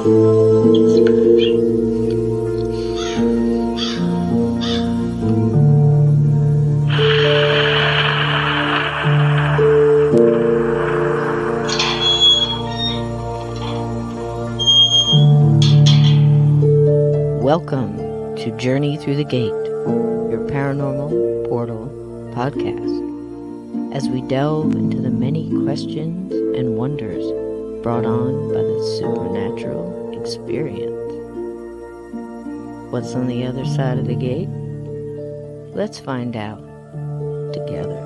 Welcome to Journey Through the Gate, your paranormal portal podcast, as we delve into the many questions and wonders brought on by the supernatural experience. What's on the other side of the gate? Let's find out together.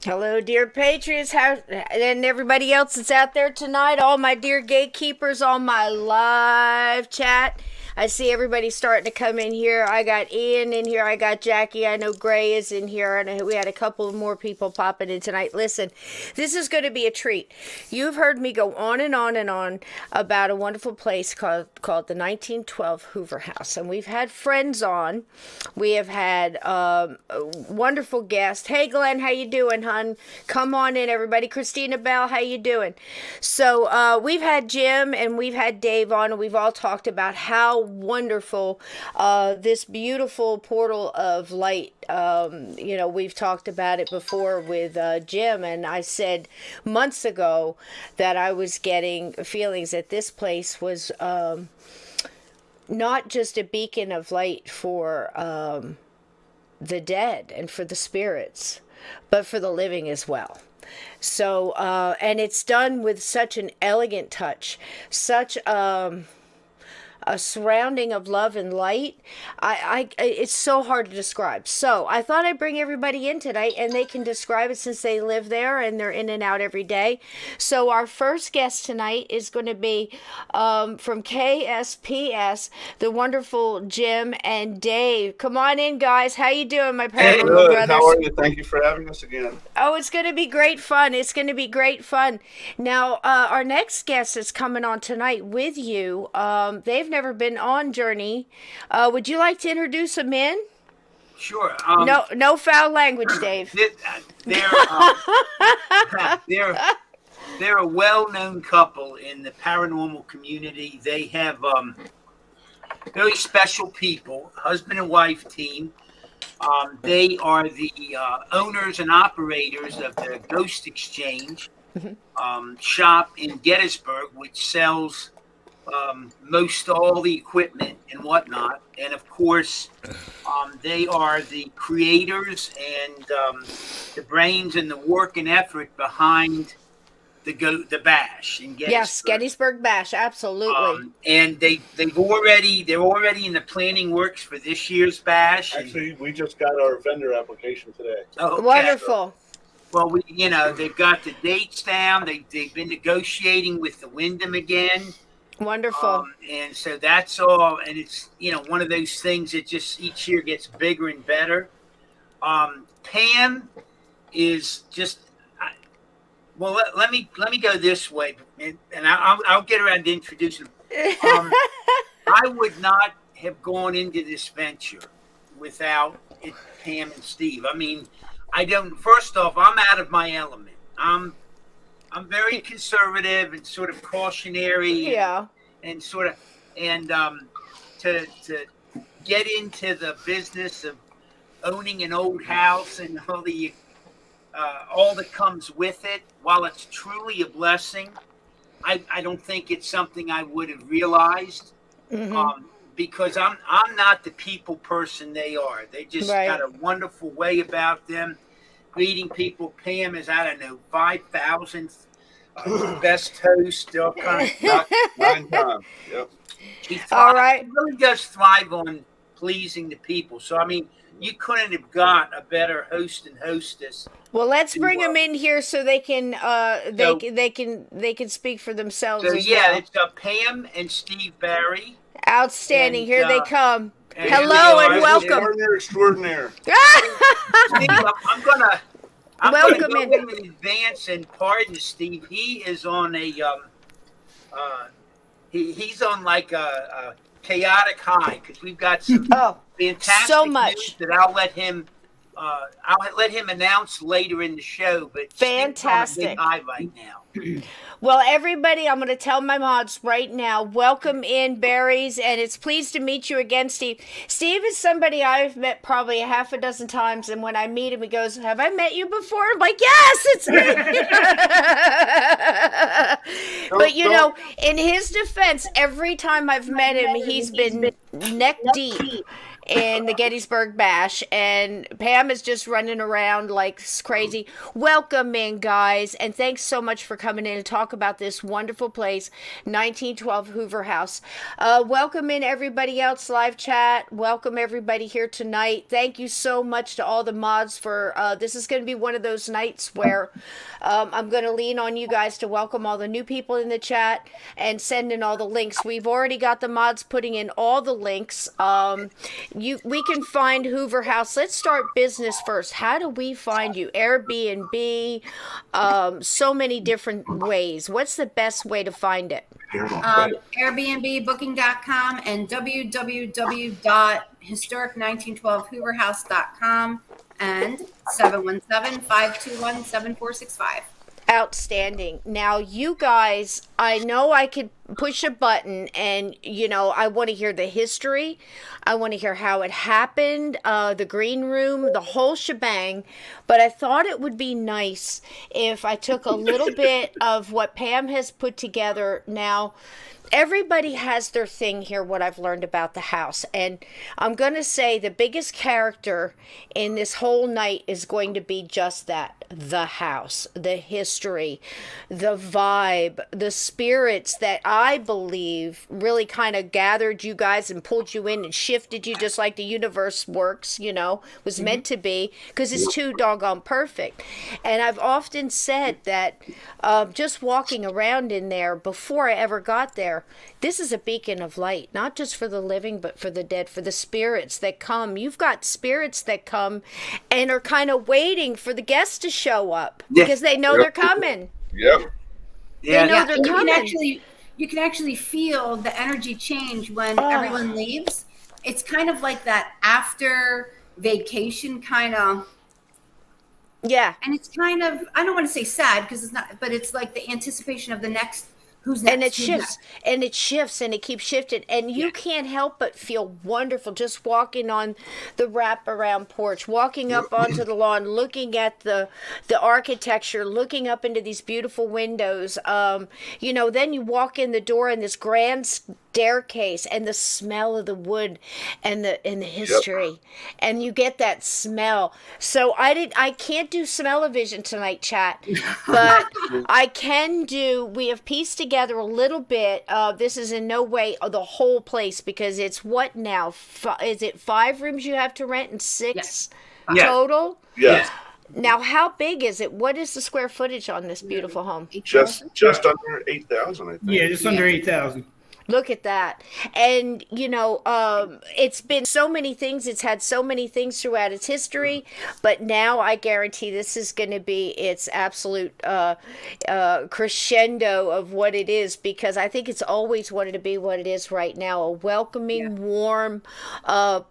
Hello, dear Patriots, and everybody else that's out there tonight, all my dear gatekeepers on my live chat. I see everybody starting to come in here. I got Ian in here. I got Jackie. I know Gray is in here. And we had a couple more people popping in tonight. Listen, this is going to be a treat. You've heard me go on and on and on about a wonderful place called the 1912 Hoover House. And we've had friends on. We have had a wonderful guest. Hey, Glenn, how you doing, hon? Come on in, everybody. Christina Bell, how you doing? So we've had Jim and we've had Dave on, and we've all talked about how wonderful this beautiful portal of light. We've talked about it before with Jim, and I said months ago that I was getting feelings that this place was not just a beacon of light for the dead and for the spirits, but for the living as well. So and it's done with such an elegant touch, such a surrounding of love and light. It's so hard to describe. So I thought I'd bring everybody in tonight, and they can describe it since they live there and they're in and out every day. So our first guest tonight is going to be from KSPS, the wonderful Jim and Dave. Come on in, guys. How you doing, my paranormal brothers? How are you? Thank you for having us again. Oh, it's going to be great fun. It's going to be great fun. Now, our next guest is coming on tonight with you. They've never been on Journey. Would you like to introduce them in? Sure. No foul language, Dave. They're a well-known couple in the paranormal community. They have very special people, husband and wife team. They are the owners and operators of the Ghost Exchange shop in Gettysburg, which sells most all the equipment and whatnot. And of course, they are the creators and the brains and the work and effort behind the bash in Gettysburg. Yes, Gettysburg Bash, absolutely. And they're already in the planning works for this year's bash. Actually, we just got our vendor application today. Oh, okay. Wonderful. Well, they've got the dates down. They've been negotiating with the Wyndham again. Wonderful. And so that's all. And it's, one of those things that just each year gets bigger and better. Pam is just, let me go this way, and I'll get around to introducing them. I would not have gone into this venture without Pam and Steve. I mean, first off, I'm out of my element. I'm very conservative and sort of cautionary. Yeah. And to get into the business of owning an old house and all that comes with it, while it's truly a blessing, I don't think it's something I would have realized. Mm-hmm. Because I'm not the people person they are. They just got a wonderful way about them. Greeting people. Pam is, 5,000th best host. All kind of 9 times. Yep. She really does thrive on pleasing the people. So I mean, you couldn't have got a better host and hostess. Well, let's bring them in here so they can they can speak for themselves. So it's Pam and Steve Barry. Outstanding. And, here they come. Hello and welcome. Extraordinaire. Steve, I'm welcome gonna go in advance and pardon Steve. He is on a he's on like a chaotic high because we've got some fantastic so much news that I'll let him I'll let him announce later in the show, but Fantastic. Steve's on a big high right now. Well, everybody, I'm going to tell my mods right now, welcome in, Berries, and it's pleased to meet you again, Steve. Steve is somebody I've met probably a half a dozen times, and when I meet him, he goes, have I met you before? I'm like, yes, it's me. But, you know, in his defense, every time I've met him, he's been neck deep in the Gettysburg Bash, and Pam is just running around like crazy. Welcome in, guys, and thanks so much for coming in and talk about this wonderful place, 1912 Hoover House. Welcome in everybody else, live chat. Welcome everybody here tonight. Thank you so much to all the mods for this is going to be one of those nights where I'm going to lean on you guys to welcome all the new people in the chat and send in all the links. We've already got the mods putting in all the links. We can find Hoover House. Let's start business first. How do we find you? Airbnb, so many different ways. What's the best way to find it? Airbnb, booking.com, and www.historic1912hooverhouse.com and 717-521-7465. Outstanding. Now, you guys, I know I could push a button and, you know, I want to hear the history. I want to hear how it happened, the green room, the whole shebang. But I thought it would be nice if I took a little bit of what Pam has put together. Now, everybody has their thing here, what I've learned about the house. And I'm going to say the biggest character in this whole night is going to be just that. The house, the history, the vibe, the spirits that I believe really kind of gathered you guys and pulled you in and shifted you just like the universe works, you know, was meant to be, because it's too doggone perfect. And I've often said that just walking around in there before I ever got there, this is a beacon of light, not just for the living, but for the dead, for the spirits that come. You've got spirits that come and are kind of waiting for the guests to show up because they know they're coming. Yep. They know they're coming. You can actually feel the energy change when everyone leaves. It's kind of like that after vacation kind of. Yeah. And it's kind of, I don't want to say sad because it's not, but it's like the anticipation of the next. Who's next? And it shifts, and it shifts, and it keeps shifting. And you can't help but feel wonderful just walking on the wraparound porch, walking up onto the lawn, looking at the architecture, looking up into these beautiful windows. You know, then you walk in the door in this grand staircase, and the smell of the wood and the history, and you get that smell. So I can't do smell-o-vision tonight, chat, but I can do. We have pieced together a little bit. This is in no way the whole place because it's what now? Is it 5 rooms you have to rent and 6 total? Yes. Now, how big is it? What is the square footage on this beautiful home? Just under 8,000, I think. Yeah, just under 8,000. Look at that. And, you know, it's been so many things. It's had so many things throughout its history. But now I guarantee this is going to be its absolute crescendo of what it is, because I think it's always wanted to be what it is right now. A welcoming, warm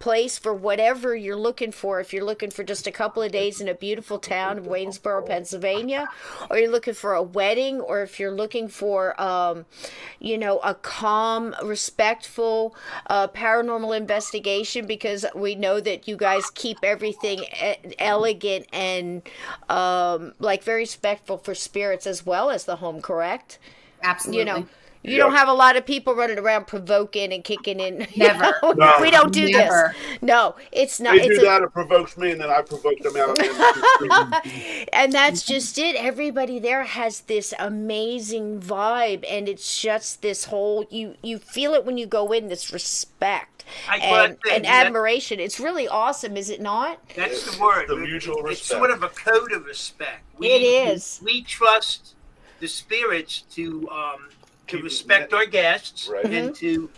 place for whatever you're looking for. If you're looking for just a couple of days in a beautiful town of Waynesboro, Pennsylvania, or you're looking for a wedding, or if you're looking for, you know, a calm, respectful paranormal investigation, because we know that you guys keep everything elegant and like very respectful for spirits as well as the home, correct? Absolutely. You know, you don't have a lot of people running around provoking and kicking in. Never. No. We don't do Never. this. No, it's not. They do that, it provokes me, and then I provoke them out. And that's just it. Everybody there has this amazing vibe, and it's just this whole, you feel it when you go in, this respect and admiration. It's really awesome, is it not? That's the word. The mutual respect. It's sort of a code of respect. It is. We trust the spirits to respect our guests, right, and to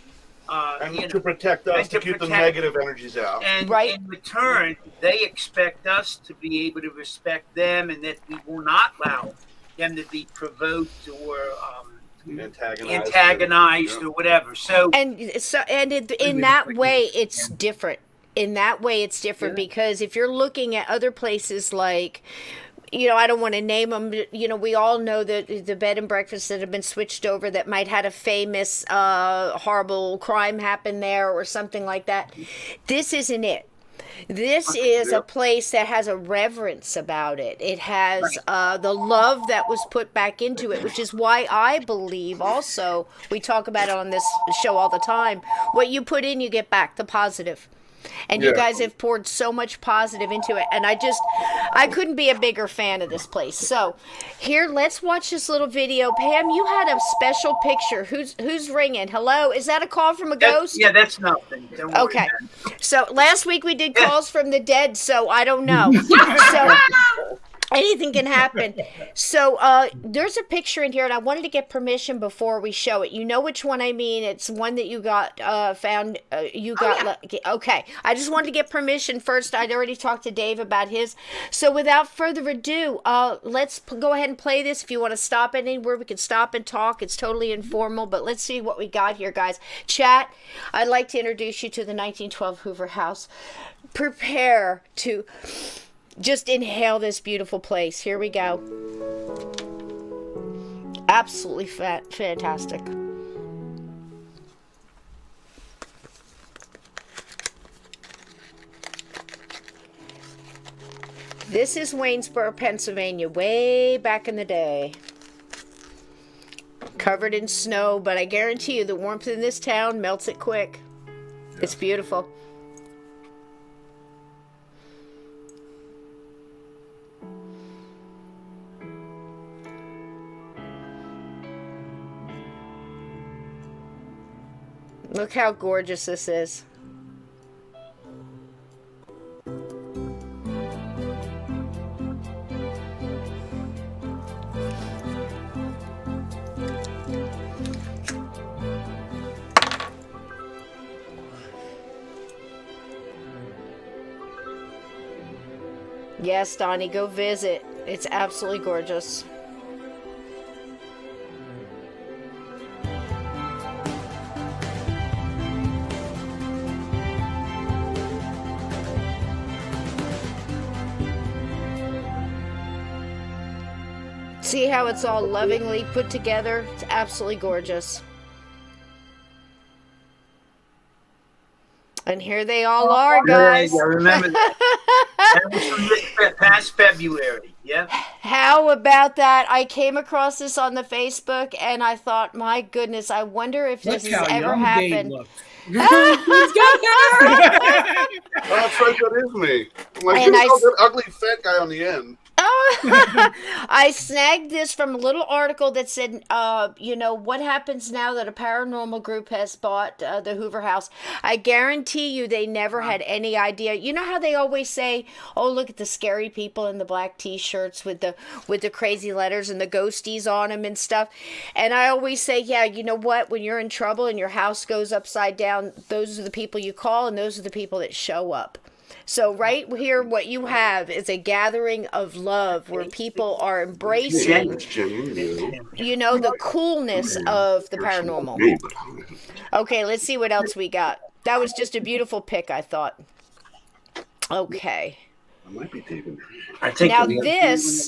to protect us, to keep the negative energies out. And in return, they expect us to be able to respect them, and that we will not allow them to be provoked or antagonized or whatever. So in that way, it's different. in that way it's different, because if you're looking at other places like, I don't want to name them, we all know that the bed and breakfasts that have been switched over that might had a famous horrible crime happen there or something like that. This isn't it. This is a place that has a reverence about it. It has the love that was put back into it, which is why I believe also, we talk about it on this show all the time, what you put in, you get back, the positive. And you guys have poured so much positive into it. And I couldn't be a bigger fan of this place. So here, let's watch this little video. Pam, you had a special picture. Who's ringing? Hello? Is that a call from a ghost? Yeah, that's nothing. Don't worry, okay. man. So last week we did calls from the dead, so I don't know. So anything can happen. So there's a picture in here, and I wanted to get permission before we show it. You know which one I mean. It's one that you got found. Okay. I just wanted to get permission first. I'd already talked to Dave about his. So without further ado, let's go ahead and play this. If you want to stop anywhere, we can stop and talk. It's totally informal, but let's see what we got here, guys. Chat, I'd like to introduce you to the 1912 Hoover House. Prepare to just inhale this beautiful place. Here we go. Absolutely fantastic. This is Waynesboro, Pennsylvania, way back in the day. Covered in snow, but I guarantee you the warmth in this town melts it quick. It's beautiful. Look how gorgeous this is. Yes, Donnie, go visit. It's absolutely gorgeous. See how it's all lovingly put together? It's absolutely gorgeous. And here they all are, guys. Yeah, remember that. That was from past February. Yeah. How about that? I came across this on the Facebook, and I thought, my goodness, I wonder if this has ever happened. Oh, that's right, that is me. Like, that ugly fat guy on the end. I snagged this from a little article that said, what happens now that a paranormal group has bought the Hoover House. I guarantee you they never had any idea. You know how they always say, oh, look at the scary people in the black T-shirts with the crazy letters and the ghosties on them and stuff. And I always say, yeah, you know what? When you're in trouble and your house goes upside down, those are the people you call, and those are the people that show up. So right here, what you have is a gathering of love where people are embracing, the coolness of the paranormal. Okay, let's see what else we got. That was just a beautiful pic, I thought. Okay. I might be taking. Now this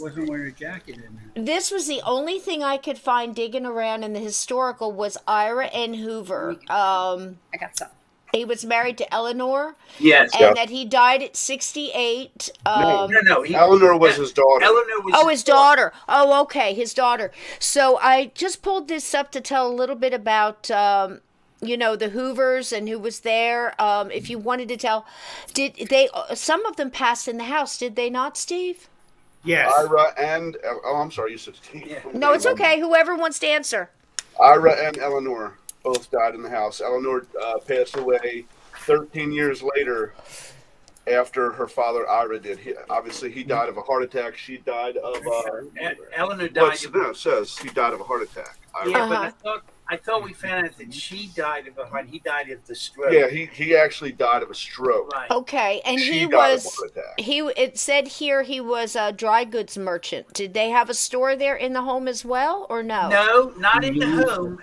was the only thing I could find digging around in the historical was Ira N. Hoover. I got some. He was married to Eleanor. Yes. And that he died at 68. No. Eleanor was his daughter. Eleanor was his daughter. Oh, okay, his daughter. So I just pulled this up to tell a little bit about, the Hoovers and who was there. If you wanted to tell, some of them passed in the house, did they not, Steve? Yes. Ira and, I'm sorry, you said Steve. Yeah. No, it's okay. Whoever wants to answer. Ira and Eleanor both died in the house. Eleanor passed away 13 years later after her father Ira did. He died of a heart attack. She died of Eleanor died. It says he died of a heart attack. Yeah, but I thought we found out that she died of a heart. He died of the stroke. Yeah, he actually died of a stroke. Right. Okay, and it said here he was a dry goods merchant. Did they have a store there in the home as well, or no? No, not in the home.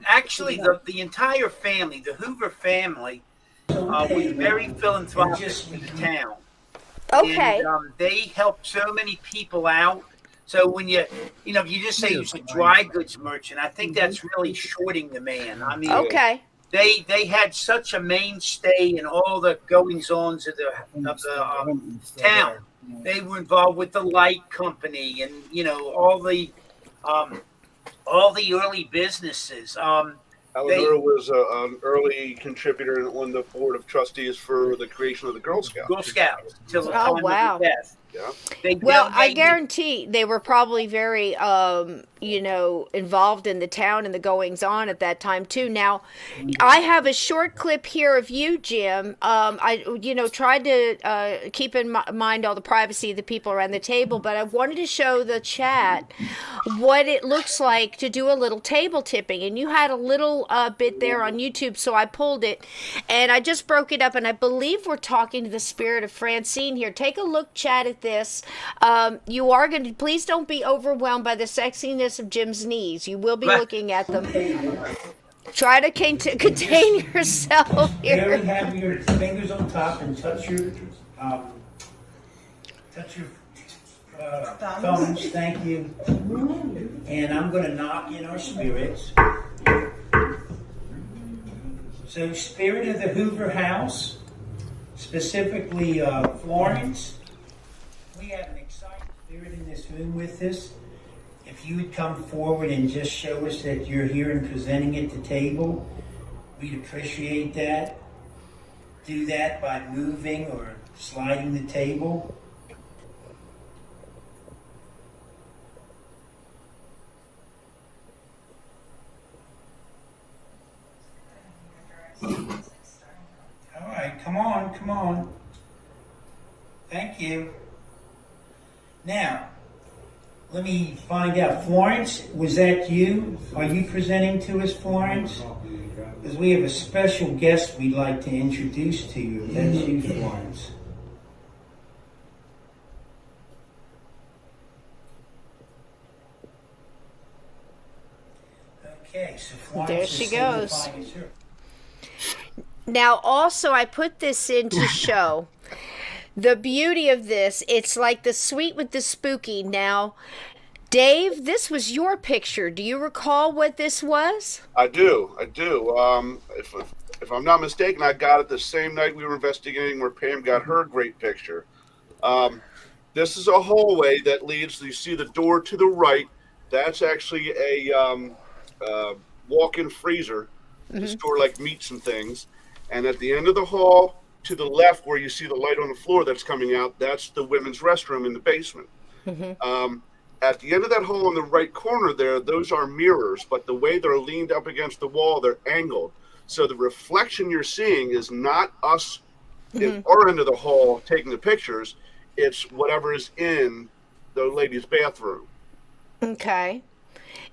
Actually, the entire family, the Hoover family, was very philanthropic to the town. Okay. And they helped so many people out. So when if you just say he's a dry goods merchant, I think that's really shorting the man. I mean, Okay. they had such a mainstay in all the goings ons of the town. They were involved with the light company and all the early businesses. Eleanor was an early contributor on the board of trustees for the creation of the Girl Scouts. Girl Scouts till the Oh, time wow. of her death. Yeah. Well, I guarantee they were probably very, involved in the town and the goings on at that time too. Now, I have a short clip here of you, Jim. I tried to keep in mind all the privacy of the people around the table, but I wanted to show the chat what it looks like to do a little table tipping. And you had a little bit there on YouTube, so I pulled it and I just broke it up. And I believe we're talking to the spirit of Francine here. Take a look, chat, at this. You are going to, please don't be overwhelmed by the sexiness of Jim's knees. You will be looking at them. Try to contain yourself here. Barely have your fingers on top and touch your thumbs. Thank you. And I'm going to knock in our spirits. So, spirit of the Hoover House, specifically Florence, we have an exciting spirit in this room with us. If you would come forward and just show us that you're here and presenting at the table, we'd appreciate that. Do that by moving or sliding the table. All right, come on. Thank you. Now, let me find out. Florence, was that you? Are you presenting to us, Florence? Because we have a special guest we'd like to introduce to you. If that's you, Florence. Okay, so Florence There she is goes. signifying as her. Now, also, I put this in to show the beauty of this. It's like the sweet with the spooky. Now, Dave, this was your picture. Do you recall what this was? I do. If I'm not mistaken, I got it the same night we were investigating where Pam got her great picture. This is a hallway that leads. You see the door to the right. That's actually a walk-in freezer to store like meats and things. And at the end of the hall, to the left, where you see the light on the floor that's coming out, that's the women's restroom in the basement. At the end of that hall in the right corner there, those are mirrors, but the way they're leaned up against the wall, they're angled. So the reflection you're seeing is not us in our end of the hall taking the pictures. It's whatever is in the ladies' bathroom. Okay.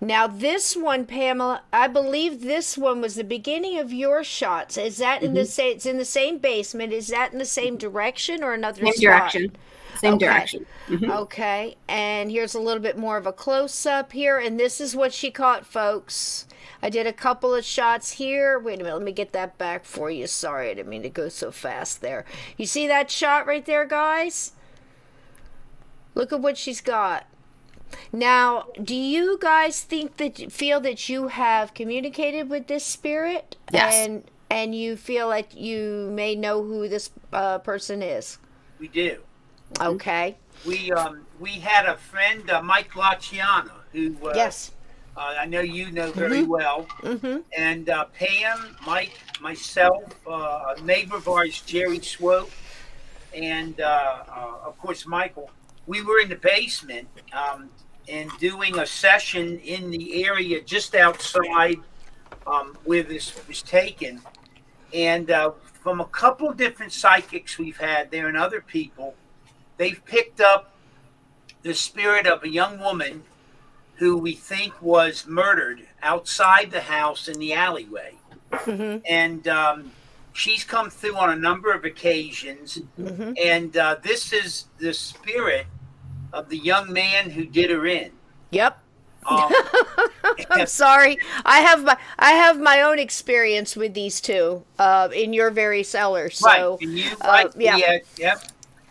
Now, this one, Pamela, I believe this one was the beginning of your shots. Is that in the same? It's in the same basement. Is that in the same direction or another Same spot? direction. Same Okay. direction. Okay, and here's a little bit more of a close-up here, and this is what she caught, folks. I did a couple of shots here. Wait a minute, let me get that back for you. Sorry, I didn't mean to go so fast there. You see that shot right there, guys? Look at what she's got. Now, do you guys feel that you have communicated with this spirit? Yes. And you feel like you may know who this person is? We do. Okay. We had a friend, Mike Laciano, who Yes. I know you know very well. And Pam, Mike, myself, a neighbor of ours, Jerry Swope, and of course Michael. We were in the basement and doing a session in the area just outside where this was taken. And from a couple different psychics we've had there and other people, they've picked up the spirit of a young woman who we think was murdered outside the house in the alleyway. And she's come through on a number of occasions. And this is the spirit of the young man who did her in. Yep. I'm sorry. I have my own experience with these two in your very cellar. So right. And you, right? yeah, Yep.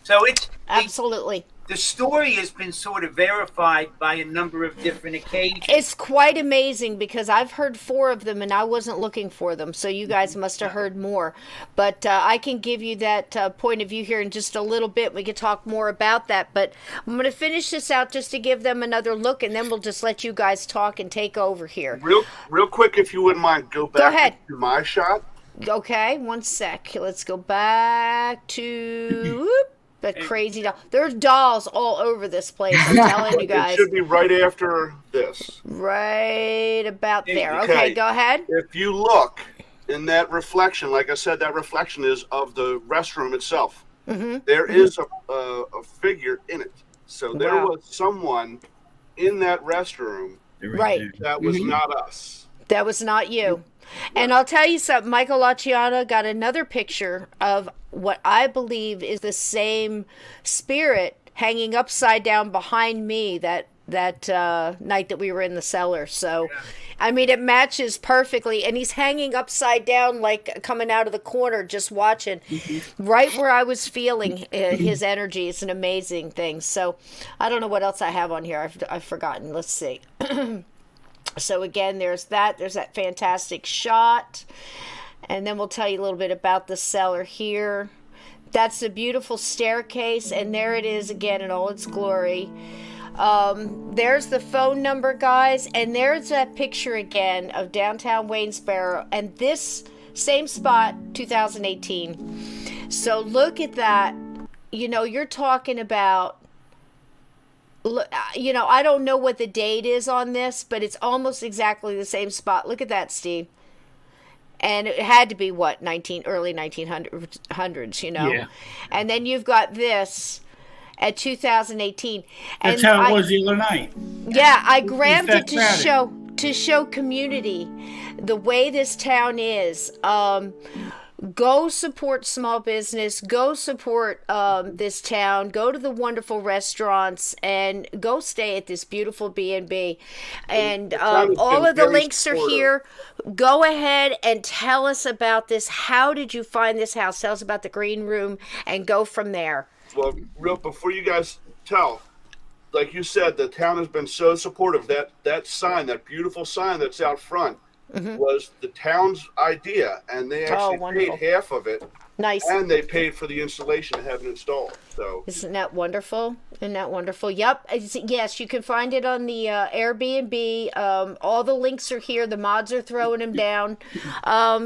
So it's absolutely. the story has been sort of verified by a number of different occasions. It's quite amazing because I've heard 4 of them and I wasn't looking for them. So you guys must have heard more. But I can give you that point of view here in just a little bit. We can talk more about that. But I'm going to finish this out just to give them another look, and then we'll just let you guys talk and take over here. Real quick, if you wouldn't mind, go back ahead. to my shot. Okay, one sec. Let's go back to the crazy doll. There's dolls all over this place. I'm telling you guys. It should be right after this. Right about there. Okay, go ahead. If you look in that reflection, like I said, that reflection is of the restroom itself. Mm-hmm. There is a figure in it. So there was someone in that restroom. Right. That was not us. That was not you. And I'll tell you something, Michael Laciano got another picture of what I believe is the same spirit hanging upside down behind me that night that we were in the cellar. So, I mean, it matches perfectly. And he's hanging upside down, like coming out of the corner, just watching right where I was feeling his energy. It's an amazing thing. So, I don't know what else I have on here. I've forgotten. Let's see. So again, there's that fantastic shot. And then we'll tell you a little bit about the cellar here. That's a beautiful staircase, and there it is again in all its glory. There's the phone number, guys, and there's that picture again of downtown Waynesboro, and this same spot, 2018. So look at that. You know, you're talking about, you know, I don't know what the date is on this, but it's almost exactly the same spot. Look at that, Steve. And it had to be what, early 1900s, you know. Yeah. And then you've got this at 2018. That's how it was the other night. Yeah, I grabbed it to show community the way this town is. Go support small business. Go support this town. Go to the wonderful restaurants and go stay at this beautiful B&B. And all of the links are here. Go ahead and tell us about this. How did you find this house? Tell us about the green room and go from there. Well, before you guys tell, like you said, the town has been so supportive. That sign, that beautiful sign that's out front, was the town's idea, and they actually paid half of it. Nice. And they paid for the installation and having it installed. So isn't that wonderful? Isn't that wonderful? Yep. Yes, you can find it on the Airbnb. All the links are here. The mods are throwing them down.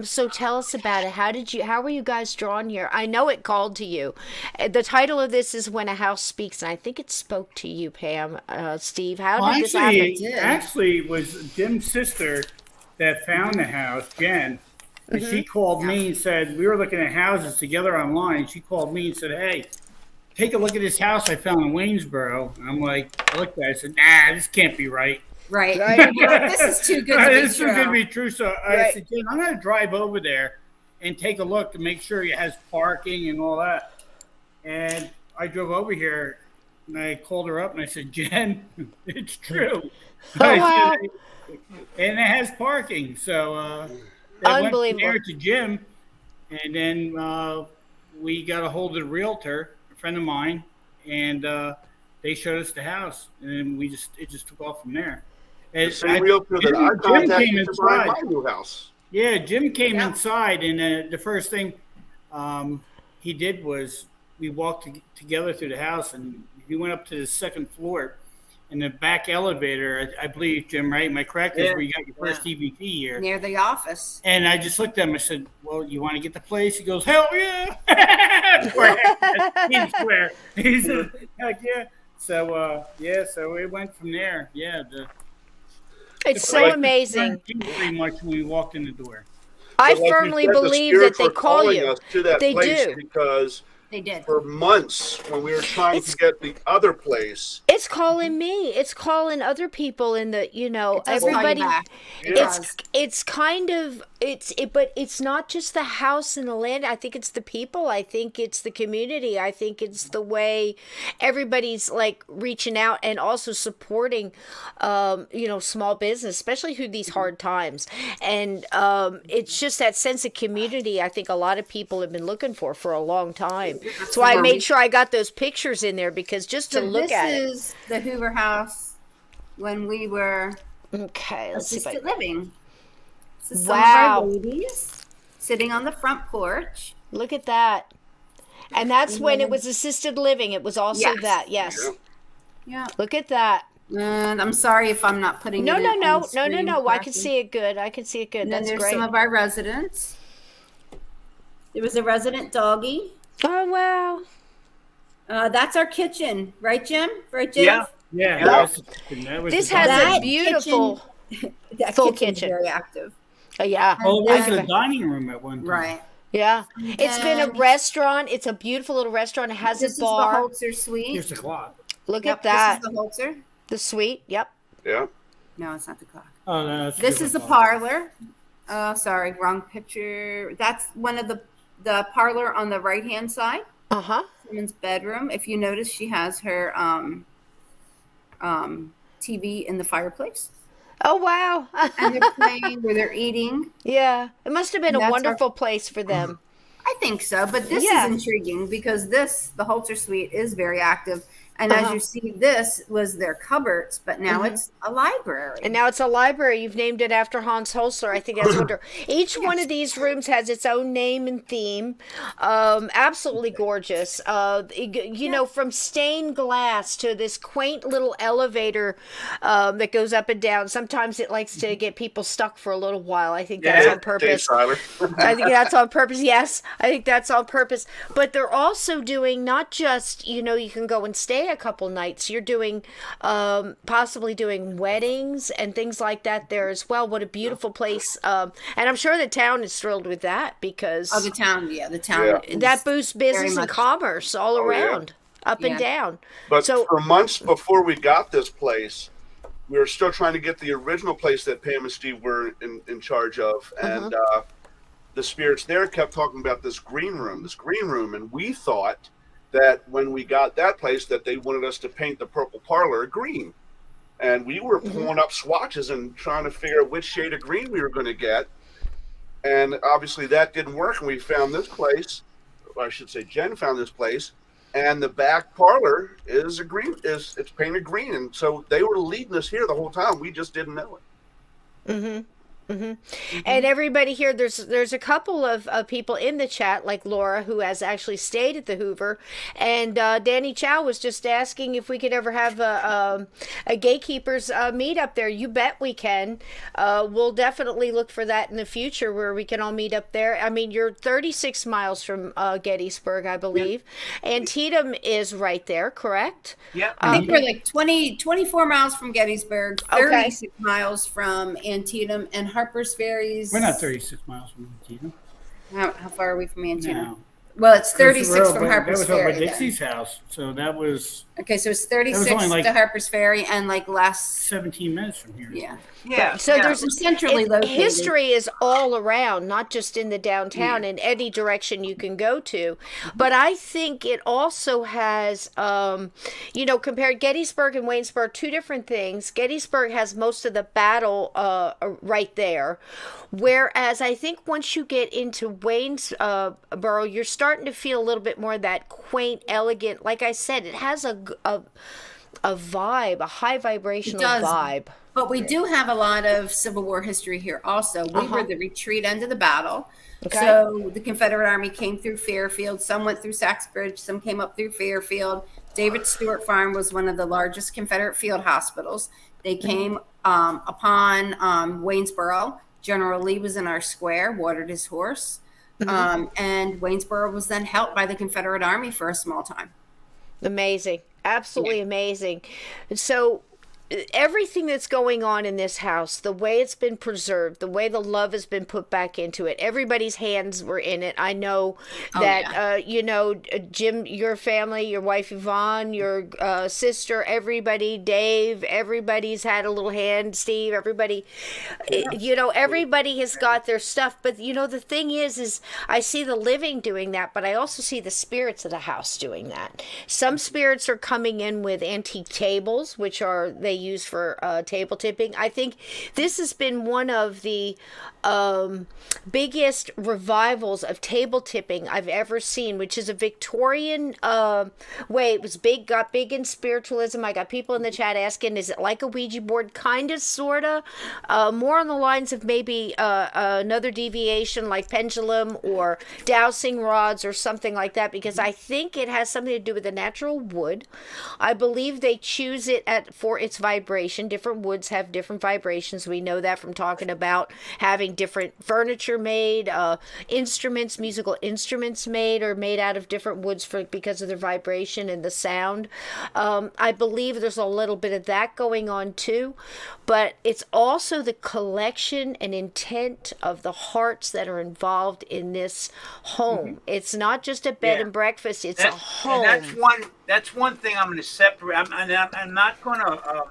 So tell us about it. How were you guys drawn here? I know it called to you. The title of this is When a House Speaks, and I think it spoke to you, Pam. Steve, how did this happen? Actually, it was Jim's sister that found the house, Jen. And she called me and said, we were looking at houses together online. She called me and said, hey, take a look at this house I found in Waynesboro. And I'm like, I looked at it, I said, nah, this can't be right. Right. This is too good to be true. This is going to be true. So I said, Jen, I'm going to drive over there and take a look to make sure it has parking and all that. And I drove over here and I called her up and I said, Jen, it's true. Wow. And it has parking. So unbelievable. Went there to Jim, and then we got a hold of the realtor, a friend of mine, and they showed us the house, and then it just took off from there. And the same realtor that I contacted to buy my new house. Yeah, Jim came inside, and the first thing he did was we walked together through the house, and he went up to the second floor. In the back elevator, I believe, Jim, right? Am I correct? Is where you got your first EVP here. Near the office. And I just looked at him. I said, well, you want to get the place? He goes, hell yeah. He's square. He said, heck yeah. So, so it went from there. Yeah. It's so amazing. Pretty much when we walked in the door. I firmly believe that they call you. To that they place do. Because They did. for months when we were trying to get the other place. It's calling me. It's calling other people in the, It does call you everybody. back. It's kind of but it's not just the house and the land. I think it's the people. I think it's the community. I think it's the way everybody's like reaching out and also supporting, small business, especially through these hard times. And it's just that sense of community. I think a lot of people have been looking for a long time. That's why I made sure I got those pictures in there, because just to look at it. This is the Hoover House when we were Okay, let's see if I assisted living. This is Wow. some of our ladies sitting on the front porch. look at that. And that's when it was assisted living. It was also Yes. that. Yes. Yeah. Yeah. Look at that. And I'm sorry if I'm not putting No, it no, on no, the no, no, screen no. I can correctly. see it good. I can see it good. And then That's there's great. some of our residents. There was a resident doggy. Oh, wow. That's our kitchen, right, Jim? Right, Jim? Yeah. Yeah, that was This the has dining a room. beautiful. That Full kitchen's kitchen. very active. Yeah. Oh, it was a dining room at one time. Right. Yeah. It's been a And- restaurant. It's a beautiful little restaurant. It has This a bar. is the Holzer suite. Here's the clock. Look Yep, at that. This is the Holzer. The suite. Yep. Yeah. No, it's not the clock. Oh, no, that's a This is the different clock. parlor. Oh, sorry, wrong picture. That's one of the parlor on the right hand side. Uh-huh. Women's bedroom. If you notice, she has her TV in the fireplace, Oh, wow. and they're playing where they're eating. Yeah. It must have been a That's our- wonderful place for them. I think so, but this Yeah. is intriguing because the Holzer suite is very active. And as Uh-huh. you see, this was their cupboards, but now it's a library. And now it's a library. You've named it after Hans Holzer. I think that's wonderful. Each one of these rooms has its own name and theme. Absolutely gorgeous. From stained glass to this quaint little elevator that goes up and down. Sometimes it likes to get people stuck for a little while. I think that's Yeah, on Dave purpose. Seiler. I think that's on purpose. Yes, I think that's on purpose. But they're also doing not just, you can go and stay a couple nights. You're doing, possibly doing weddings and things like that there as well. What a beautiful place. And I'm sure the town is thrilled with that because Oh, the town. Yeah. is that boosts business and much- commerce all Oh, yeah. around, up and Yeah. down. But So- for months before we got this place, we were still trying to get the original place that Pam and Steve were in charge of. And the spirits there kept talking about this green room. And we thought that when we got that place that they wanted us to paint the purple parlor green. And we were pulling up swatches and trying to figure out which shade of green we were going to get. And obviously that didn't work. And we found this place, or I should say Jen found this place, and the back parlor is it's painted green. And so they were leading us here the whole time. We just didn't know it. And everybody here, there's a couple of people in the chat, like Laura, who has actually stayed at the Hoover, and Danny Chow was just asking if we could ever have a Gatekeepers meet up there. You bet we can. We'll definitely look for that in the future where we can all meet up there. I mean, you're 36 miles from Gettysburg, I believe. Antietam is right there, correct? Yeah. I think we're like 24 miles from Gettysburg, Okay. 36 miles from Antietam, and Harper's Ferry's. We're not 36 miles from Antietam. How far are we from Antietam? No. Well, it's 36 from That Harper's was over Ferry. by then. Dixie's house, so that was Okay, so it's 36 only like- to Harper's Ferry and like less. 17 minutes from here. Yeah. Yeah. So yeah. there's We're centrally located. history is all around, not just in the downtown, in any direction you can go to. But I think it also has, compared Gettysburg and Waynesboro, two different things. Gettysburg has most of the battle right there, whereas I think once you get into Waynesboro, you're starting to feel a little bit more of that quaint, elegant. Like I said, it has a vibe, a high vibrational does. vibe. But we do have a lot of Civil War history here also. We were the retreat end of the battle. Okay. So the Confederate Army came through Fairfield. Some went through Saxbridge. Some came up through Fairfield. David Stewart Farm was one of the largest Confederate field hospitals. They came upon Waynesboro. General Lee was in our square, watered his horse. And Waynesboro was then held by the Confederate Army for a small time. Amazing. Absolutely amazing. So everything that's going on in this house, the way it's been preserved, the way the love has been put back into it, everybody's hands were in it. I know that, Jim, your family, your wife Yvonne, your sister, everybody, Dave, everybody's had a little hand, Steve, everybody, everybody has got their stuff. But, the thing is I see the living doing that, but I also see the spirits of the house doing that. Some spirits are coming in with antique tables, which they use for table tipping. I think this has been one of the biggest revivals of table tipping I've ever seen, which is a Victorian way. It was got big in spiritualism. I got people in the chat asking, is it like a Ouija board? Kind of, sort of. More on the lines of maybe another deviation like pendulum or dowsing rods or something like that, because I think it has something to do with the natural wood. I believe they choose it for its vibration. Different woods have different vibrations. We know that from talking about having different furniture made, musical instruments made out of different woods because of their vibration and the sound. I believe there's a little bit of that going on too, but it's also the collection and intent of the hearts that are involved in this home. It's not just a bed and breakfast, it's a home. And that's one thing I'm going to separate. I'm not going to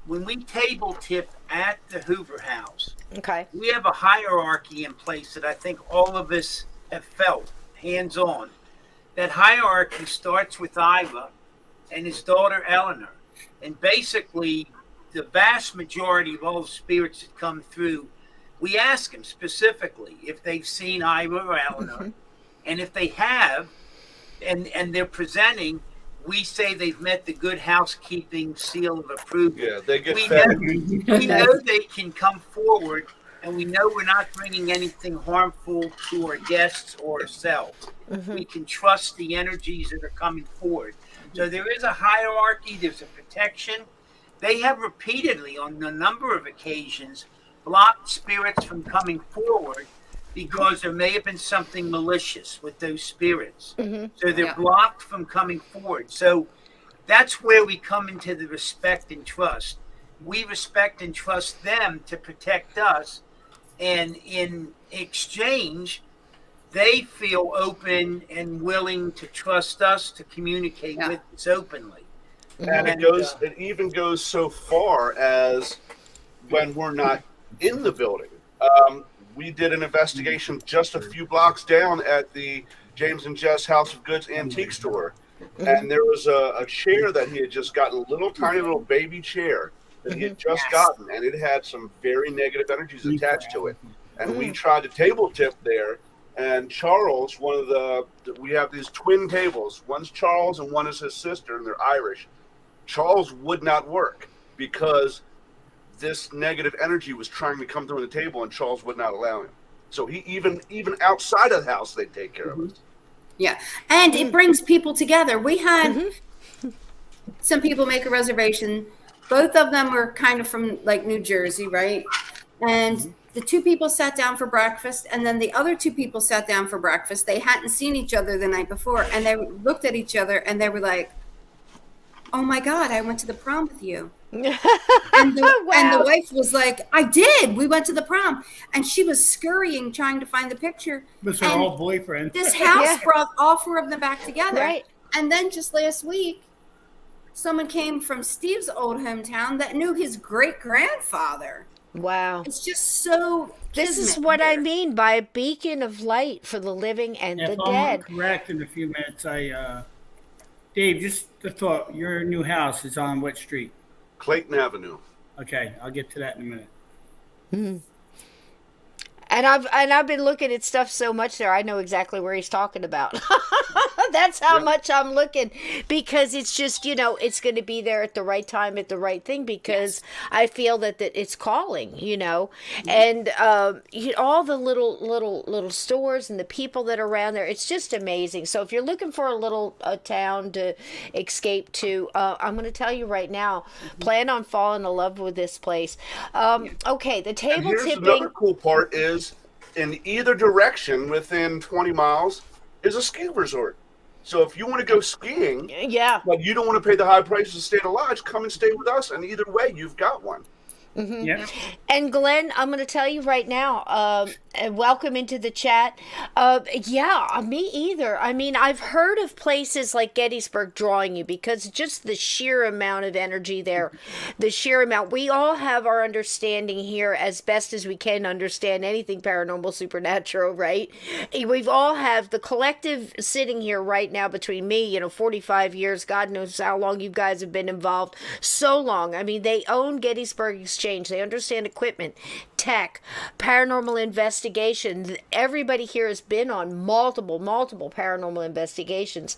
when we table tip at the Hoover House, we have a hierarchy in place that I think all of us have felt hands-on. That hierarchy starts with Iva and his daughter Eleanor. And basically, the vast majority of all the spirits that come through, we ask them specifically if they've seen Iva or Eleanor. And if they have, and they're presenting, we say they've met the good housekeeping seal of approval. Yeah, they get we fed. we know they can come forward, and we know we're not bringing anything harmful to our guests or ourselves. We can trust the energies that are coming forward. So there is a hierarchy, there's a protection. They have repeatedly, on a number of occasions, blocked spirits from coming forward because there may have been something malicious with those spirits. So they're blocked from coming forward. So that's where we come into the respect and trust. We respect and trust them to protect us. And in exchange, they feel open and willing to trust us to communicate with us openly. And it even goes so far as when we're not in the building. We did an investigation just a few blocks down at the James and Jess House of Goods antique store. And there was a chair that he had just gotten, a tiny little baby chair that he had just gotten. And it had some very negative energies attached to it. And we tried to table tip there. And Charles, we have these twin tables. One's Charles and one is his sister, and they're Irish. Charles would not work because this negative energy was trying to come through the table, and Charles would not allow him. So he even outside of the house, they take care of us. Yeah, and it brings people together. We had some people make a reservation. Both of them were kind of from like New Jersey, right? And the two people sat down for breakfast, and then the other two people sat down for breakfast. They hadn't seen each other the night before, and they looked at each other, and they were like, "Oh my God, I went to the prom with you." And the wife was like, "I did. We went to the prom." And she was scurrying, trying to find the picture. It was her old boyfriend. This house brought all four of them back together. Right. And then just last week, someone came from Steve's old hometown that knew his great-grandfather. Wow. It's just so This is what I mean by a beacon of light for the living and the If dead. I'm correct, in a few minutes, Dave, just the thought, your new house is on what street? Clayton Avenue. Okay, I'll get to that in a minute. And I've been looking at stuff so much there, I know exactly where he's talking about. That's how much I'm looking, because it's just, it's going to be there at the right time, at the right thing, because I feel that it's calling, and all the little stores and the people that are around there, it's just amazing. So if you're looking for a little town to escape to, I'm going to tell you right now, plan on falling in love with this place. Okay, the table Here's tipping. another cool part is in either direction within 20 miles is a ski resort. So if you want to go skiing, Yeah. but you don't want to pay the high price to stay at a lodge, come and stay with us. And either way, you've got one. Yep. And Glenn, I'm going to tell you right now, and welcome into the chat. Yeah, me either. I mean, I've heard of places like Gettysburg drawing you because just the sheer amount of energy there, the sheer amount. We all have our understanding here as best as we can understand anything paranormal, supernatural, right? We've all have the collective sitting here right now between me, 45 years, God knows how long you guys have been involved, so long. I mean, they own Gettysburg Exchange. They understand equipment, tech, paranormal investigation. Everybody here has been on multiple paranormal investigations.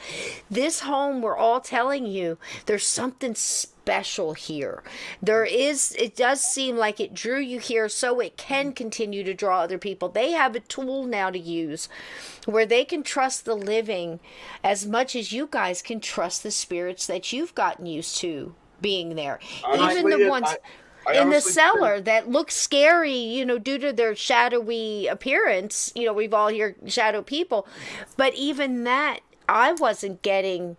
This home, we're all telling you, there's something special here. It does seem like it drew you here so it can continue to draw other people. They have a tool now to use where they can trust the living as much as you guys can trust the spirits that you've gotten used to being there. Honestly, Even the ones I in the honestly cellar that look scary, due to their shadowy appearance. We've all heard shadow people, but even that, I wasn't getting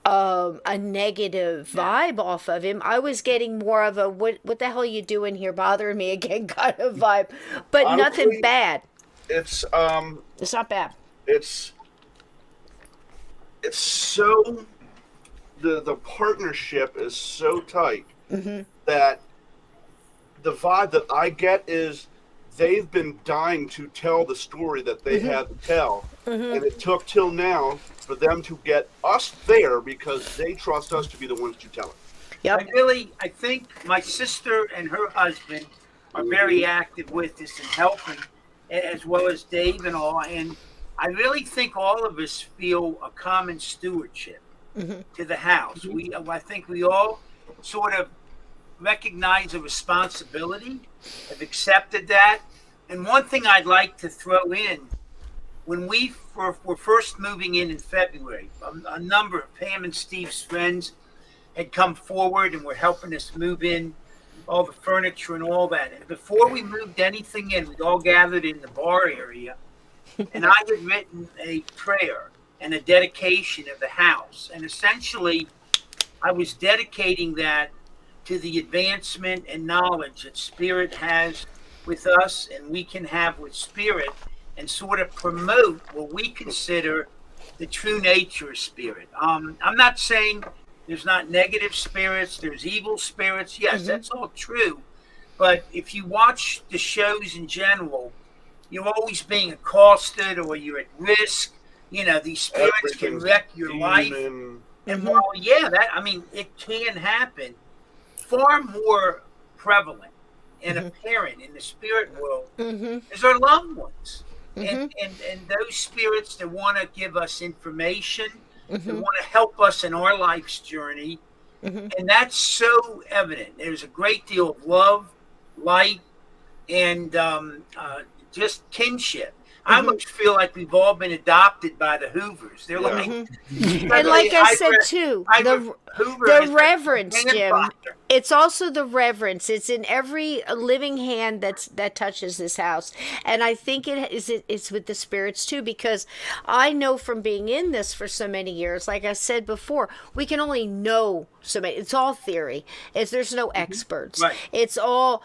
a negative vibe off of him. I was getting more of a what the hell are you doing here, bothering me again kind of vibe, but Honestly, nothing bad. It's not bad. it's so the partnership is so tight that the vibe that I get is they've been dying to tell the story that they had to tell, and it took till now for them to get us there because they trust us to be the ones to tell it. Yep. I think my sister and her husband are very active with this and helping, as well as Dave and all. And I really think all of us feel a common stewardship to the house. I think we all sort of recognize a responsibility, have accepted that. And one thing I'd like to throw in, when we were first moving in February, a number of Pam and Steve's friends had come forward and were helping us move in all the furniture and all that. And before we moved anything in, we all gathered in the bar area, and I had written a prayer and a dedication of the house. And essentially, I was dedicating that to the advancement and knowledge that Spirit has with us and we can have with Spirit, and sort of promote what we consider the true nature of Spirit. I'm not saying there's not negative spirits, there's evil spirits. Yes, that's all true. But if you watch the shows in general, you're always being accosted or you're at risk. These spirits can wreck your life. And while, it can happen, far more prevalent and apparent in the spirit world is our loved ones. And those spirits that want to give us information, that want to help us in our life's journey. And that's so evident. There's a great deal of love, light, and just kinship. I almost feel like we've all been adopted by the Hoovers. They're like, and like I said too, the reverence, Jim. It's also the reverence. It's in every living hand that touches this house, and I think it's with the spirits too, because I know from being in this for so many years. Like I said before, we can only know so many. It's all theory. There's no experts. Right. It's all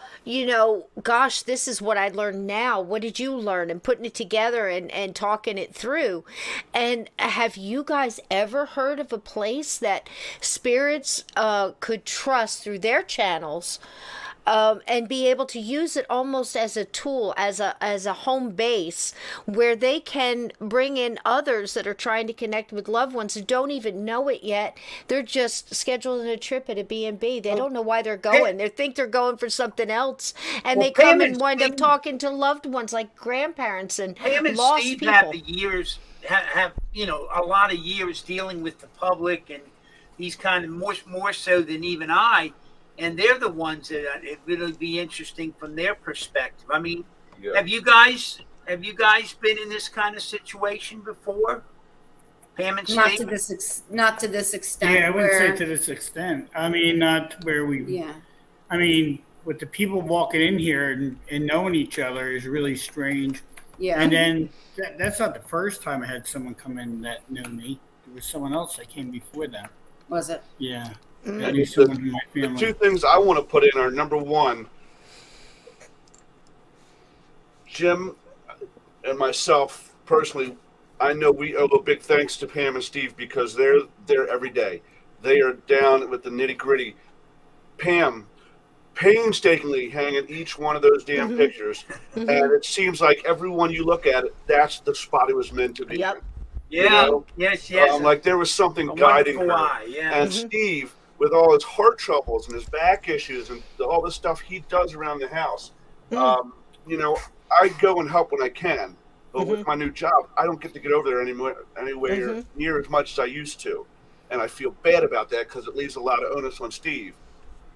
gosh, this is what I learned now. What did you learn? And putting it together and talking it through. And have you guys ever heard of a place that spirits could trust through their channels and be able to use it almost as a tool, as a home base, where they can bring in others that are trying to connect with loved ones who don't even know it yet? They're just scheduling a trip at a B&B. They don't know why they're going. They think they're going for something else, and they come and wind up talking to loved ones like grandparents and lost Steve people. Have the years have a lot of years dealing with the public, and these kind of more so than even I. And they're the ones that it really be interesting from their perspective. I mean, have you guys been in this kind of situation before? Pam and Steve? Not to this extent. Yeah, I wouldn't say to this extent. I mean, not where we. Yeah. I mean, with the people walking in here and knowing each other is really strange. Yeah. And then that's not the first time I had someone come in that knew me. It was someone else that came before them. Was it? Yeah. I I knew mean, someone in my the family. two things I want to put in are, number one, Jim and myself personally, I know we owe a big thanks to Pam and Steve because they're there every day. They are down with the nitty gritty. Pam painstakingly hanging each one of those damn pictures, and it seems like everyone you look at, that's the spot it was meant to be. Yep. Yeah. You know? Yes. Like there was something A guiding wonderful her. eye, yeah. And Steve, with all his heart troubles and his back issues and all the stuff he does around the house, you know, I go and help when I can. But with my new job, I don't get to get over there anywhere near as much as I used to. And I feel bad about that because it leaves a lot of onus on Steve.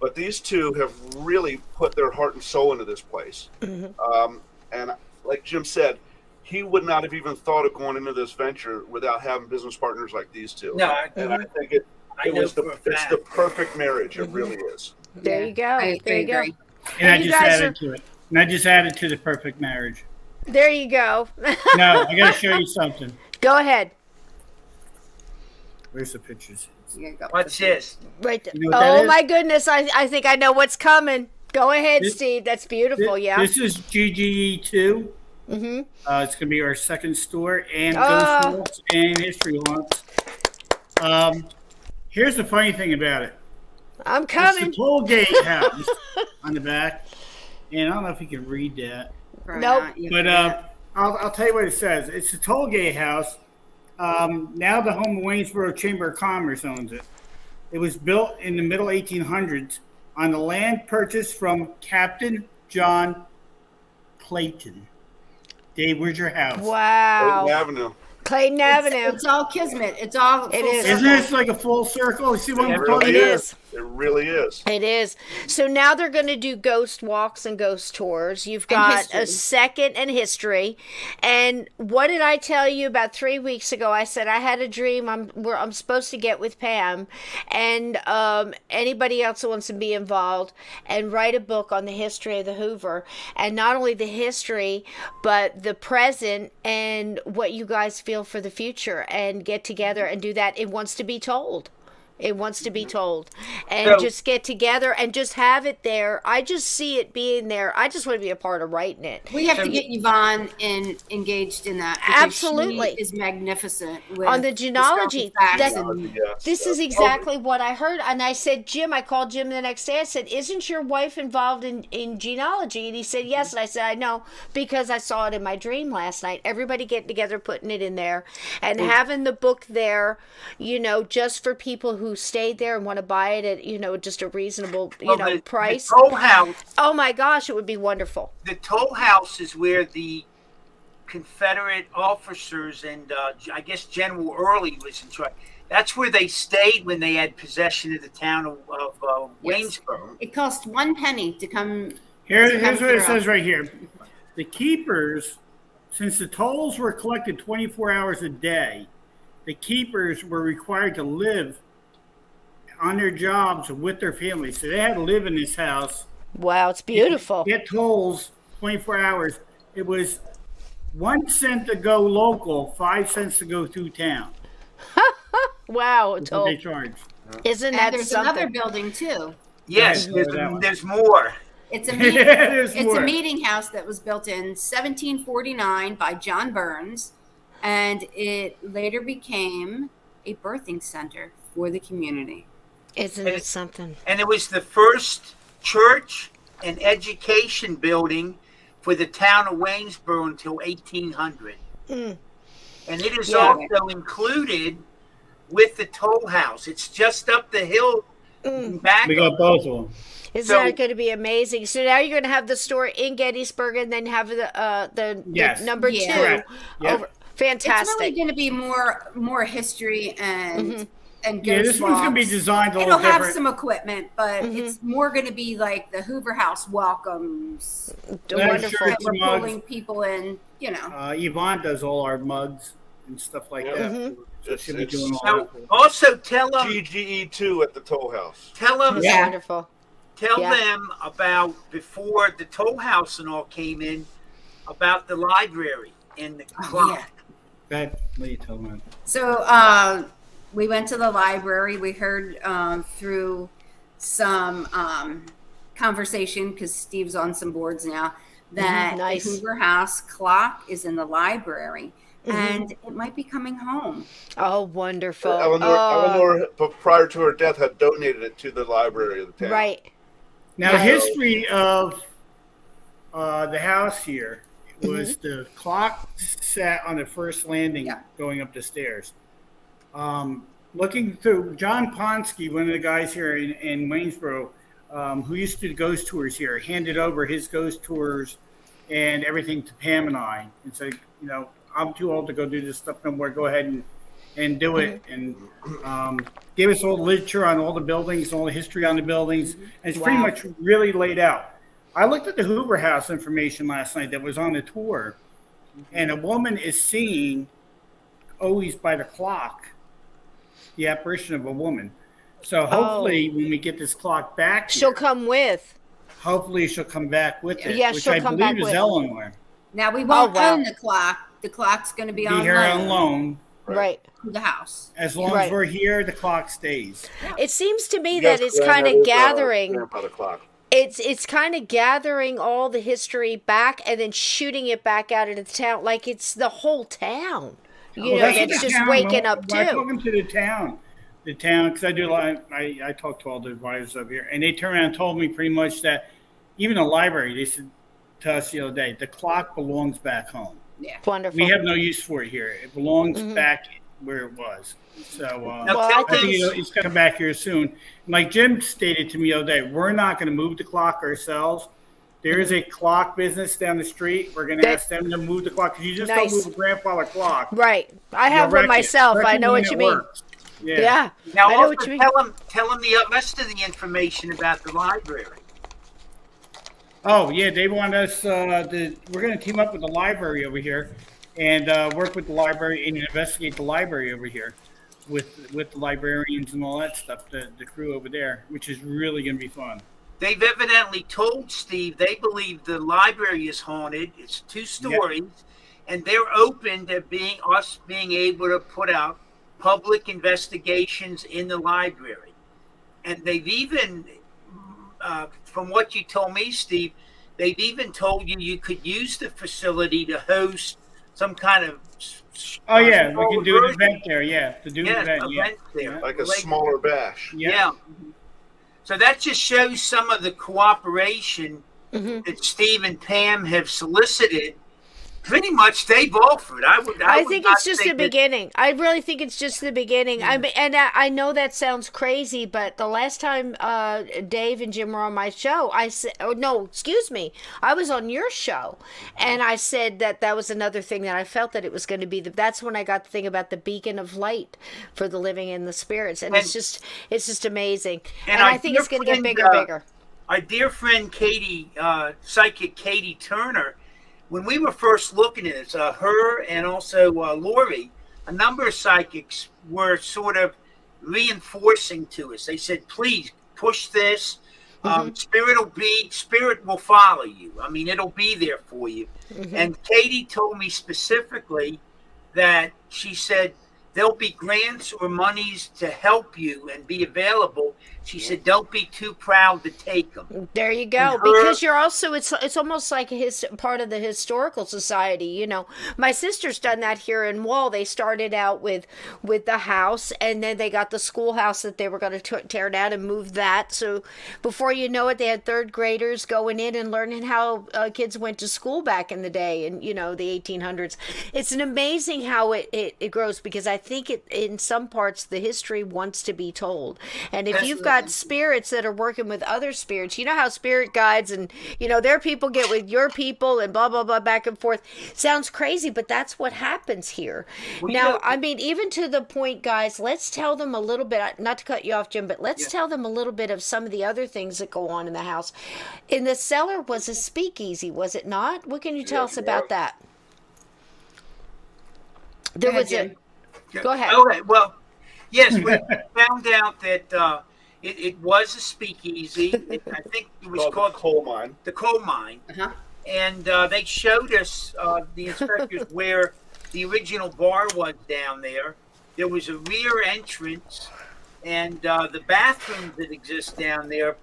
But these two have really put their heart and soul into this place. And like Jim said, he would not have even thought of going into this venture without having business partners like these two. No, and I think I know it's for a the fact. perfect marriage. It really is. There you go. I There you go. agree. And I you just guys added to it. And I just added to the perfect marriage. There you go. No, I got to show you something. Go ahead. Where's the pictures? You got What's this? Right there. You know what that Oh is? my goodness. I think I know what's coming. Go ahead, This- Steve. That's beautiful. Yeah. This is GGE2. It's going to be our second store and Ah. Ghost Walks and History Haunts. Here's the funny thing about it. I'm It's coming. the Tolgay House on the back. And I don't know if you can read that. Nope. But I'll tell you what it says. It's the Tolgay House. Now the home of Waynesboro Chamber of Commerce owns it. It was built in the middle 1800s on the land purchased from Captain John Clayton. Dave, where's your house? Wow. Clayton Avenue. Clayton Avenue. It's all kismet. It's all. It full is. circle. Isn't this like a full circle? You see what It I'm really talking It about? is. It really is. It is. So now they're going to do ghost walks and ghost tours. You've got history. a second and history. And what did I tell you about 3 weeks ago? I said I had a dream I'm supposed to get with Pam and anybody else who wants to be involved and write a book on the history of the Hoover. And not only the history, but the present and what you guys feel for the future and get together and do that. It wants to be told. It wants to be told. And So- just get together and just have it there. I just see it being there. I just want to be a part of writing it. We have to get Yvonne engaged in that. Because Absolutely. she is magnificent with On the genealogy. historical facts That's- and- Yes. This is exactly what I heard. And I said, Jim, I called Jim the next day. I said, isn't your wife involved in genealogy? And he said, yes. And I said, I know because I saw it in my dream last night. Everybody getting together, putting it in there and having the book there, you know, just for people who stayed there and want to buy it at, you know, just a reasonable, price. The Toll House. Oh my gosh, it would be wonderful. The Toll House is where the Confederate officers and I guess General Early was in charge. That's where they stayed when they had possession of the town of Waynesboro. It cost 1 penny to come. Here's to what come it through. says right here. The keepers, since the tolls were collected 24 hours a day, the keepers were required to live on their jobs with their families. So they had to live in this house. Wow, it's beautiful. Get tolls 24 hours. It was 1 cent to go local, 5 cents to go through town. Wow, That's what they Toll. charge. Isn't And that there's something? another building too. Yes, Yeah, that one. there's more. It's a meeting, There's it's more. a meeting house that was built in 1749 by John Burns, and it later became a birthing center for the community. Isn't it something? And it was the first church and education building for the town of Waynesboro until 1800. And it is Yeah. also included with the Toll House. It's just up the hill back. We got both of them. Isn't So- that going to be amazing? So now you're going to have the store in Gettysburg and then have the Yes. number Yeah. two. Correct. Yep. Over. It's really Fantastic. going to be more history and Yeah, ghost this one's going to be walks. designed a It'll little have different. some equipment, but it's more going to be like the Hoover House welcomes. Wonderful. Sure. That we're mugs. pulling people in, you know. Yvonne does all our mugs and stuff like that. So It's- she'll be it's- doing all Now, that. for us. also tell them, GGE2 at the Toll House. tell them, It's Yeah. wonderful. tell Yeah. them about before the Toll House and all came in, about the library and the clock. yeah. Go ahead. What are you telling me? So We went to the library. We heard through some conversation, because Steve's on some boards now, that Nice. the Hoover House clock is in the library, and it might be coming home. Oh, wonderful. Eleanor, prior to her death, had donated it to the library of the town. Right. Now, the history of the house here was the clock sat on the first landing going up the stairs. Looking through, John Ponsky, one of the guys here in Waynesboro, who used to do ghost tours here, handed over his ghost tours and everything to Pam and I, and said, you know, I'm too old to go do this stuff no more. Go ahead and do it. And gave us all the literature on all the buildings, all the history on the buildings. And it's pretty much really laid out. I looked at the Hoover House information last night that was on the tour, and a woman is seeing, always by the clock, the apparition of a woman. So hopefully when we get this clock back here, She'll come with. hopefully she'll come back with it, Yeah, which she'll I come believe back is with. Eleanor. Now, we won't wow. own the clock. The clock's going to be Be on here on loan loan. Right. to the house. As long Right. as we're here, the clock stays. It seems to me Yes, that it's Glenn, kind that of is, gathering. grandfather clock. It's kind of gathering all the history back and then shooting it back out into the town, like it's the whole town. You know, that's what it's the just town- waking up when I'm too. talking to the town, because I do a lot. I talk to all the advisors up here, and they turned around and told me pretty much that even the library, they said to us the other day, the clock belongs back home. Wonderful. We have no use for it here. It belongs back where it was. So Now, Well, tell I I think me- it's going to come back here soon. Like Jim stated to me the other day, we're not going to move the clock ourselves. There is a clock business down the street. We're going to ask them to move the clock, because you just Nice. don't move a grandfather clock. Right. I have You'll one wreck it. myself. Wreck I it know when what it you mean. works. Yeah. Now, I know also what you mean. tell them the rest of the information about the library. Oh yeah, they want us. We're going to team up with the library over here, and work with the library and investigate the library over here, with the librarians and all that stuff. The crew over there, which is really going to be fun. They've evidently told Steve they believe the library is haunted. It's 2 stories, and they're open to being able to put out public investigations in the library. And they've even, from what you told me, Steve, they've even told you could use the facility to host some kind of. Oh yeah, we small can do an version. event there. Yeah, to do an Yes, event. Yeah. event there. Like a smaller bash. Yeah. So that just shows some of the cooperation Mm-hmm. that Steve and Pam have solicited. Pretty much they've offered. I would think not it's just say the that- beginning. I really think it's just the beginning. I mean, and I know that sounds crazy, but the last time Dave and Jim were on my show, I said, "Oh no, excuse me, I was on your show," and I said that was another thing that I felt that it was going to be. That's when I got the thing about the beacon of light for the living and the spirits, and it's just amazing. And our I think it's dear going to get friend, bigger and bigger. Our dear friend Katie, psychic Katie Turner, when we were first looking at this, her and also Lori, a number of psychics were sort of reinforcing to us. They said, please push this. Spirit will follow you. I mean, it'll be there for you. And Katie told me specifically that she said there'll be grants or monies to help you and be available. She said, don't be too proud to take them. There you go. And her- Because you're also, it's almost like part of the historical society. You know, my sister's done that here in Wall. They started out with the house, and then they got the schoolhouse that they were going to tear down and move that. So before you know it, they had third graders going in and learning how kids went to school back in the day, and you know, the 1800s. It's an amazing how it grows, because I think in some parts the history wants to be told. And if you've got spirits that are working with other spirits, you know how spirit guides and, you know, their people get with your people and blah, blah, blah, back and forth. Sounds crazy, but that's what happens here. Now, I mean, even to the point, guys, let's tell them a little bit, not to cut you off, Jim, but let's tell them a little bit of some of the other things that go on in the house. In the cellar was a speakeasy, was it not? What can you tell us about that? There was a... Go ahead. Okay, well, yes, we found out that it was a speakeasy. I think it was called coal mine. the coal mine. And they showed us, the inspectors, where the original bar was down there. there was a rear entrance, and the bathrooms that exist down there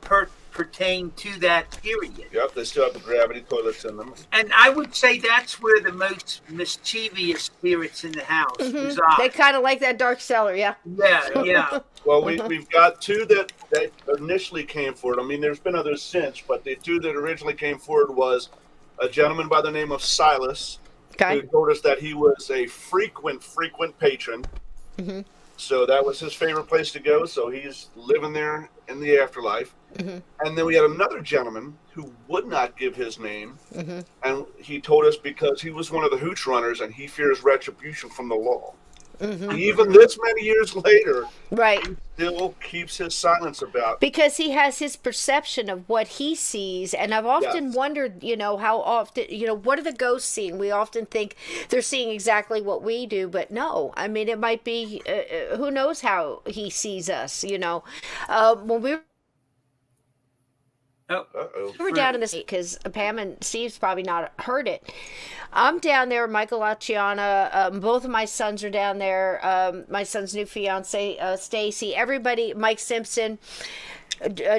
pertain to that period. Yep, they still have the gravity toilets in them. And I would say that's where the most mischievous spirits in the house reside. They kind of like that dark cellar, yeah. Yeah. Well, we've got two that initially came forward. I mean, there's been others since, but the two that originally came forward was a gentleman by the name of Silas, Okay. who told us that he was a frequent patron. So that was his favorite place to go. So he's living there in the afterlife. And then we had another gentleman who would not give his name. And he told us because he was one of the hooch runners and he fears retribution from the law. Even this many years later, Right. he still keeps his silence about. Because he has his perception of what he sees. And I've often wondered, how often, what are the ghosts seeing? We often think they're seeing exactly what we do, but no. I mean, it might be, who knows how he sees us, When we were down in the state, because Pam and Steve's probably not heard it. I'm down there, Michael Laciana, both of my sons are down there. My son's new fiance, Stacy, everybody, Mike Simpson,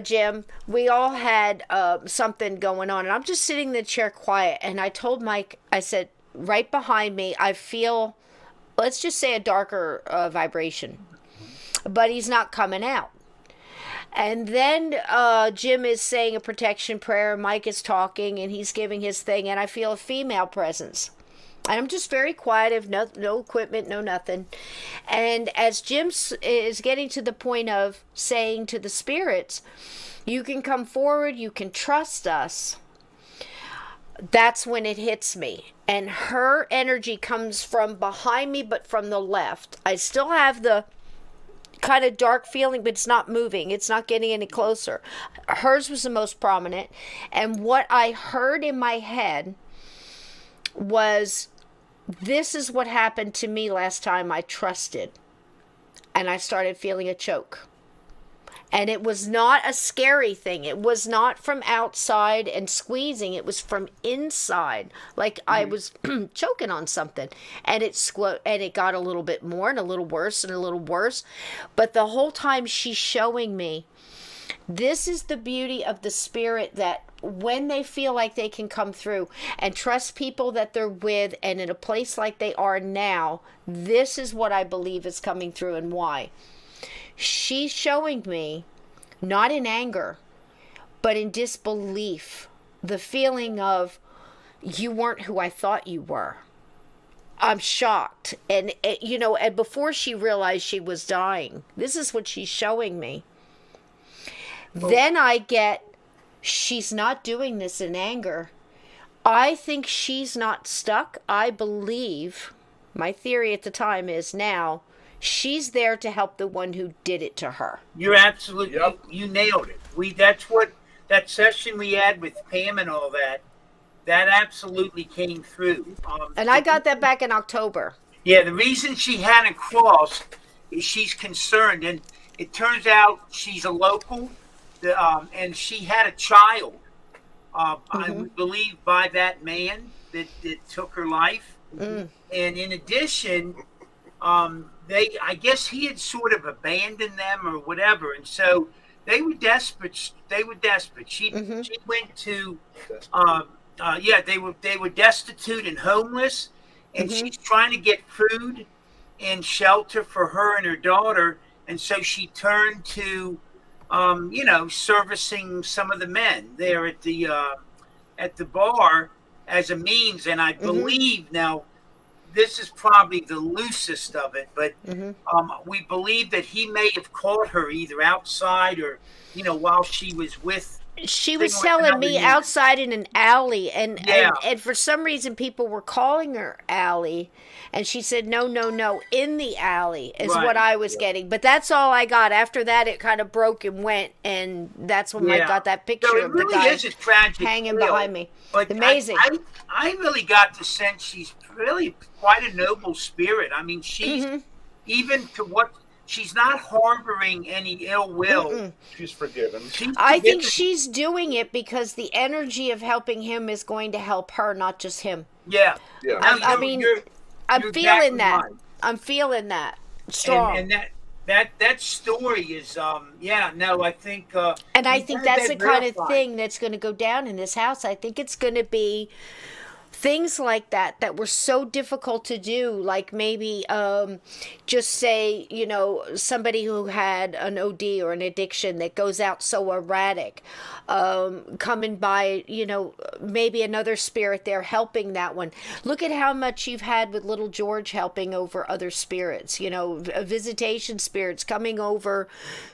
Jim, we all had something going on. And I'm just sitting in the chair quiet. And I told Mike, I said, right behind me, I feel, let's just say a darker vibration. But he's not coming out. And then Jim is saying a protection prayer. Mike is talking, and he's giving his thing, and I feel a female presence. And I'm just very quiet. I have no equipment, no nothing. And as Jim is getting to the point of saying to the spirits, you can come forward, you can trust us, that's when it hits me. And her energy comes from behind me, but from the left. I still have the kind of dark feeling, but it's not moving. It's not getting any closer. Hers was the most prominent. And what I heard in my head was, this is what happened to me last time I trusted. And I started feeling a choke. And it was not a scary thing. It was not from outside and squeezing. It was from inside. Like I was choking on something. And it got a little bit more and a little worse and a little worse. But the whole time she's showing me, this is the beauty of the spirit, that when they feel like they can come through and trust people that they're with, and in a place like they are now, this is what I believe is coming through and why. She's showing me, not in anger, but in disbelief, the feeling of, you weren't who I thought you were. I'm shocked. And before she realized she was dying, this is what she's showing me. Then I get, she's not doing this in anger. I think she's not stuck. I believe, my theory at the time is now, she's there to help the one who did it to her. You're absolutely, you nailed it. That's what, that session we had with Pam and all that absolutely came through. And I got that back in October. Yeah, the reason she hadn't crossed is she's concerned. And it turns out she's a local, and she had a child, I would believe, by that man that took her life. And in addition, I guess he had sort of abandoned them or whatever, and so they were desperate. She went to, they were destitute and homeless, and she's trying to get food and shelter for her and her daughter, and so she turned to, servicing some of the men there at the bar as a means, and I believe now. This is probably the loosest of it, but we believe that he may have caught her either outside or, while she was with. She was telling me outside in an alley, and for some reason people were calling her alley, and she said, no, in the alley is what I was getting. But that's all I got. After that, it kind of broke and went, and that's when I got that picture of the guy is a tragic hanging tale, behind me. But amazing. I really got the sense she's really quite a noble spirit. I mean, she's even to what. She's not harboring any ill will. She's forgiven. I think she's doing it because the energy of helping him is going to help her, not just him. Yeah. I mean, I'm feeling exactly that. right. I'm feeling that. strong. And that story is I think And I we've think had that's that the kind of verified. thing that's going to go down in this house. I think it's going to be things like that were so difficult to do, like maybe just say, somebody who had an OD or an addiction that goes out so erratic, coming by, maybe another spirit there helping that one. Look at how much you've had with little George helping over other spirits, visitation spirits coming over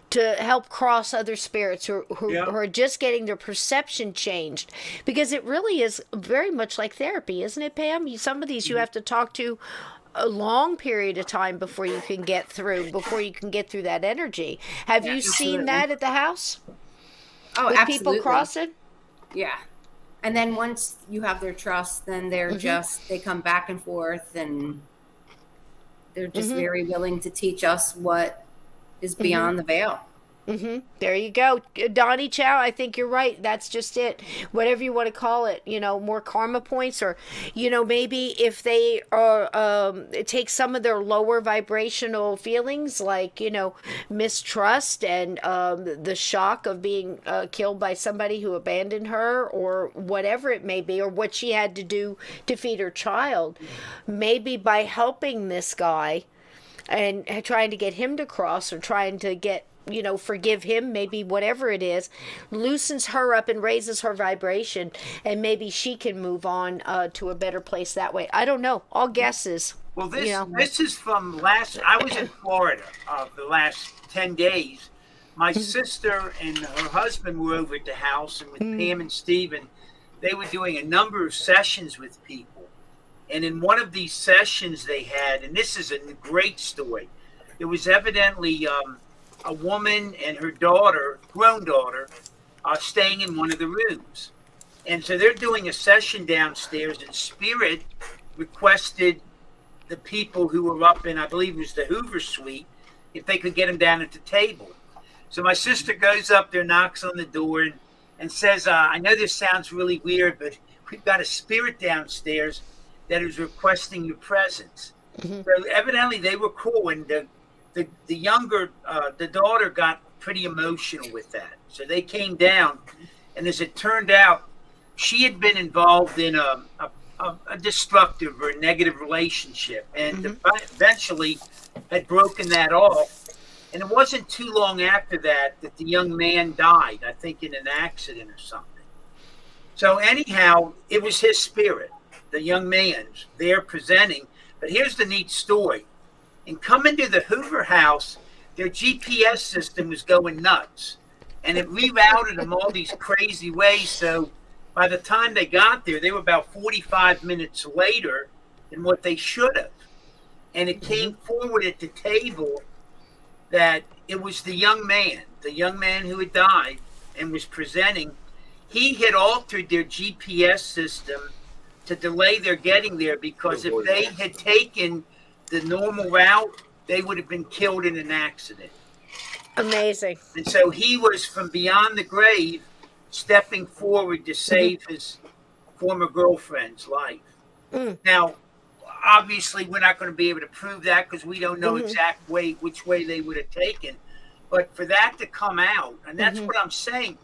to help cross other spirits who are just getting their perception changed, because it really is very much like therapy, isn't it, Pam? Some of these you have to talk to a long period of time before you can get through that energy. Have you seen absolutely. that at the house Oh, with absolutely. people crossing? Yeah. And then once you have their trust, then they're they come back and forth, and they're just very willing to teach us what is beyond the veil. There you go. Donnie Chow, I think you're right. That's just it. Whatever you want to call it, more karma points, or, maybe if they are, take some of their lower vibrational feelings, like, mistrust and the shock of being killed by somebody who abandoned her, or whatever it may be, or what she had to do to feed her child. Maybe by helping this guy and trying to get him to cross, or trying to get, forgive him, maybe whatever it is, loosens her up and raises her vibration, and maybe she can move on to a better place that way. I don't know. All guesses. Well, this is from I was in Florida the last 10 days. My sister and her husband were over at the house, and with Pam and Stephen, they were doing a number of sessions with people. And in one of these sessions they had, and this is a great story, there was evidently a woman and her grown daughter, staying in one of the rooms. And so they're doing a session downstairs, and Spirit requested the people who were up in, I believe it was the Hoover suite, if they could get them down at the table. So my sister goes up there, knocks on the door, and says, I know this sounds really weird, but we've got a spirit downstairs that is requesting your presence. So evidently they were cool, and the younger, the daughter got pretty emotional with that. So they came down, and as it turned out, she had been involved in a destructive or negative relationship, and eventually had broken that off. And it wasn't too long after that the young man died, I think in an accident or something. So anyhow, it was his spirit, the young man's, there presenting. But here's the neat story. And coming to the Hoover House, their GPS system was going nuts. And it rerouted them all these crazy ways. So by the time they got there, they were about 45 minutes later than what they should have. And it came forward at the table that it was the young man who had died and was presenting. He had altered their GPS system to delay their getting there, because if they had taken the normal route, they would have been killed in an accident. Amazing. And so he was from beyond the grave, stepping forward to save his former girlfriend's life. Now, obviously, we're not going to be able to prove that, because we don't know which way they would have taken. But for that to come out, and that's what I'm saying,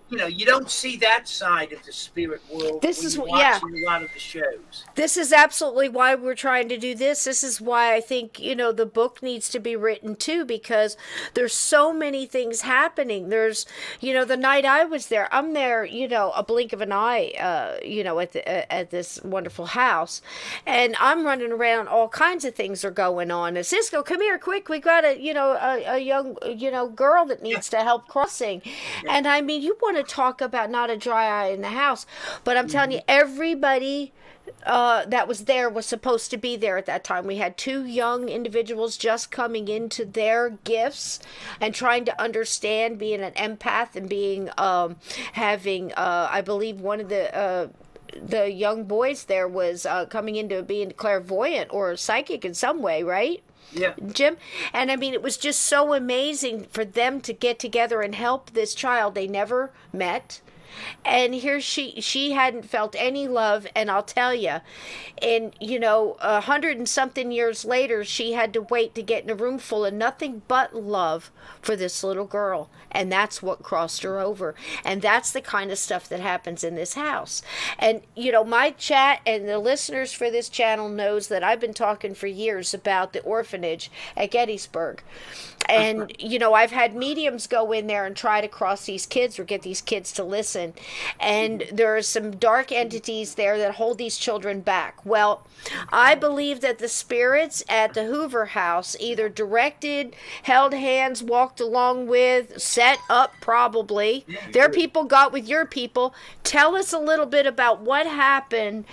you don't see that side of the spirit world. This when is you're watching a lot of the shows. This is absolutely why we're trying to do this. This is why I think, the book needs to be written too, because there's so many things happening. There's, the night I was there, I'm there, a blink of an eye, at this wonderful house, and I'm running around. All kinds of things are going on. And Cisco, come here quick. We got a young, girl that needs to help crossing. And I mean, you want to talk about not a dry eye in the house, but I'm telling you, everybody that was there was supposed to be there at that time. We had two young individuals just coming into their gifts and trying to understand, being an empath and being having I believe one of the young boys there was coming into being clairvoyant or psychic in some way, right? Yeah. Jim. And I mean, it was just so amazing for them to get together and help this child they never met. And here she hadn't felt any love, and I'll tell you, and 100 and something years later, she had to wait to get in a room full of nothing but love for this little girl, and that's what crossed her over. And that's the kind of stuff that happens in this house. And my chat and the listeners for this channel knows that I've been talking for years about the orphanage at Gettysburg. And I've had mediums go in there and try to cross these kids or get these kids to listen. And there are some dark entities there that hold these children back. Well, I believe that the spirits at the Hoover House either directed, held hands, walked along with, set up probably. Their people got with your people. Tell us a little bit about what happened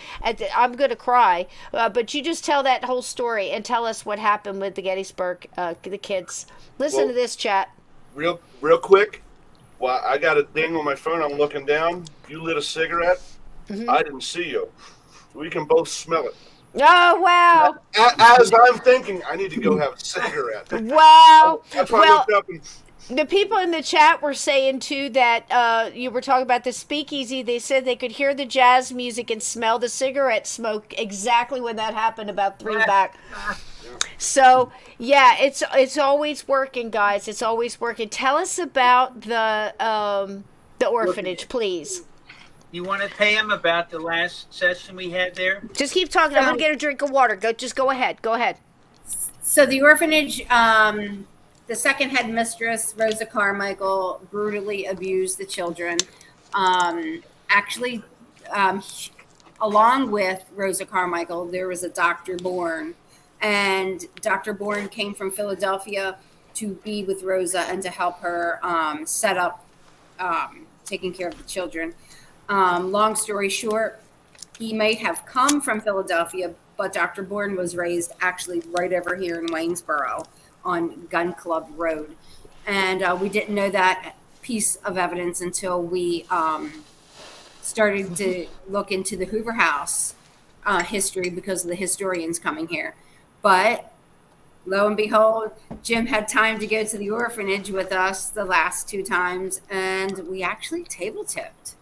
I'm going to cry, but you just tell that whole story and tell us what happened with the Gettysburg, the kids. Listen to this, chat. Real quick. Well, I got a ding on my phone. I'm looking down. You lit a cigarette. Mm-hmm. I didn't see you. We can both smell it. Oh, wow. As I'm thinking, I need to go have a cigarette. Wow. That's why I looked up and... The people in the chat were saying, too, that you were talking about the speakeasy. They said they could hear the jazz music and smell the cigarette smoke exactly when that happened about 3 back. So, yeah, it's always working, guys. It's always working. Tell us about the orphanage, please. You want to tell him about the last session we had there? Just keep talking. I'm going to get a drink of water. Just go ahead. Go ahead. So the orphanage, the second headmistress, Rosa Carmichael, brutally abused the children. Along with Rosa Carmichael, there was a Dr. Bourne. And Dr. Bourne came from Philadelphia to be with Rosa and to help her set up taking care of the children. Long story short, he may have come from Philadelphia, but Dr. Bourne was raised actually right over here in Waynesboro on Gun Club Road. And we didn't know that piece of evidence until we started to look into the Hoover House history because of the historians coming here. But lo and behold, Jim had time to go to the orphanage with us the last 2 times, and we actually table tipped.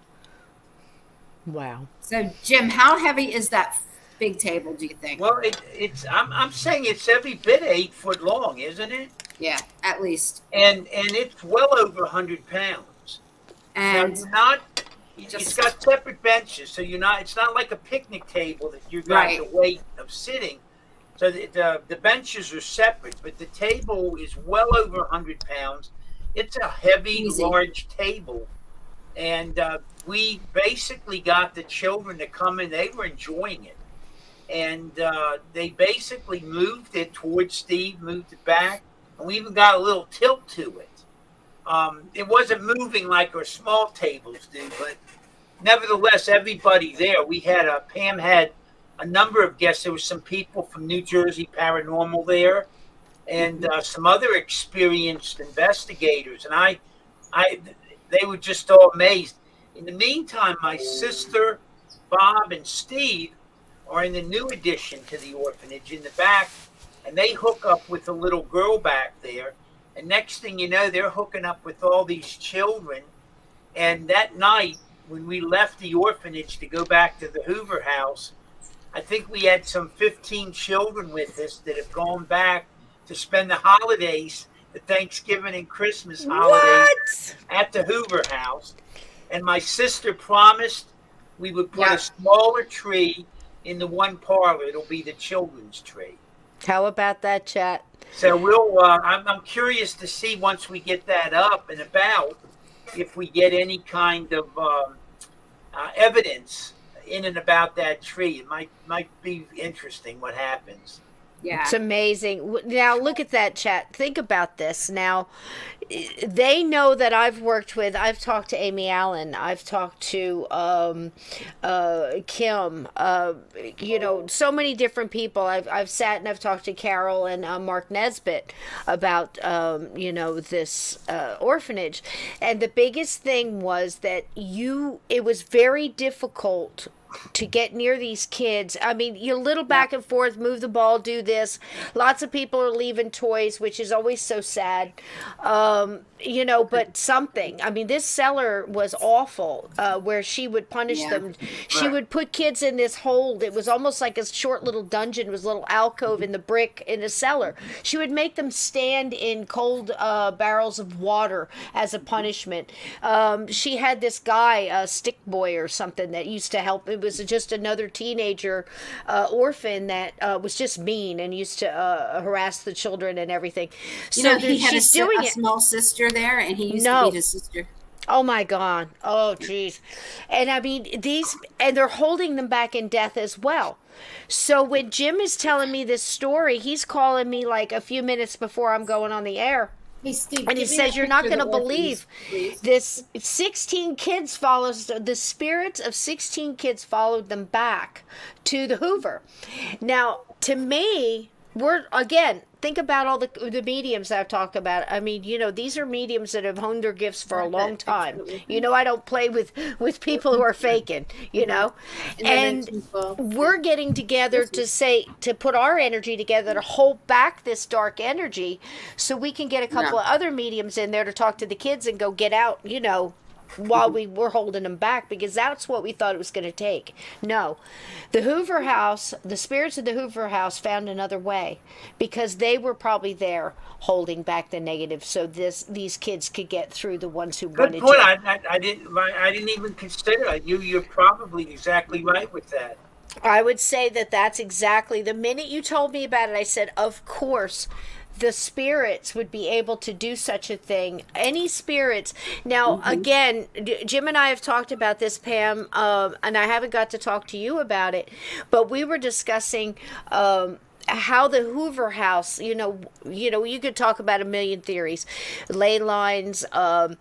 Wow. So, Jim, how heavy is that big table, do you think? Well, I'm saying it's every bit 8 foot long, isn't it? Yeah, at least. And it's well over 100 pounds. And now, it's got separate benches, so it's not like a picnic table that you got Right. the weight of sitting. So the benches are separate, but the table is well over 100 pounds. It's a heavy, Easy. large table. And we basically got the children to come in. They were enjoying it. And they basically moved it towards Steve, moved it back, and we even got a little tilt to it. It wasn't moving like our small tables do, but nevertheless, everybody there. Pam had a number of guests. There was some people from New Jersey Paranormal there, and some other experienced investigators. And they were just all amazed. In the meantime, my sister, Bob, and Steve are in the new addition to the orphanage in the back, and they hook up with a little girl back there. And next thing you know, they're hooking up with all these children. And that night, when we left the orphanage to go back to the Hoover House, I think we had some 15 children with us that have gone back to spend the holidays, the Thanksgiving and Christmas holidays at the Hoover House. And my sister promised we would put a smaller tree in the one parlor. It'll be the children's tree. How about that, chat? So I'm curious to see once we get that up and about if we get any kind of evidence in and about that tree. It might be interesting what happens. Yeah. It's amazing. Now, look at that, chat. Think about this. Now, they know that I've talked to Amy Allen. I've talked to Kim. So many different people. I've sat and I've talked to Carol and Mark Nesbitt about, this orphanage. And the biggest thing was that it was very difficult to get near these kids. I mean, you little back and forth, move the ball, do this. Lots of people are leaving toys, which is always so sad. But something. I mean, this seller was awful, where she would punish them. She would put kids in this hold. It was almost like a short little dungeon. It was a little alcove in the brick in the cellar. She would make them stand in cold barrels of water as a punishment. She had this guy, Stick Boy or something, that used to help. It was just another teenager orphan that was just mean and used to harass the children and everything. So he had she's a doing it. small sister there, and he used to beat his sister. Oh my God. Oh geez. And I mean, and they're holding them back in death as well. So when Jim is telling me this story, he's calling me like a few minutes before I'm going on the air. Hey, Steve, And he says, you're not going to believe this. 16 kids the spirits of 16 kids followed them back to the Hoover. Now, to me, think about all the mediums that I've talked about. I mean, these are mediums that have honed their gifts for a long time. I don't play with people who are faking, and we're getting together to put our energy together to hold back this dark energy so we can get a couple of other mediums in there to talk to the kids and go get out, while we were holding them back, because that's what we thought it was going to take. No, the Hoover House, the spirits of the Hoover House found another way, because they were probably there holding back the negative, so these kids could get through, the ones who wanted to. Good point. I didn't even consider that. You're probably exactly right with that. I would say that's exactly, the minute you told me about it, I said, of course, the spirits would be able to do such a thing. Any spirits. Now, again, Jim and I have talked about this, Pam, and I haven't got to talk to you about it, but we were discussing how the Hoover House, you could talk about a million theories, ley lines, the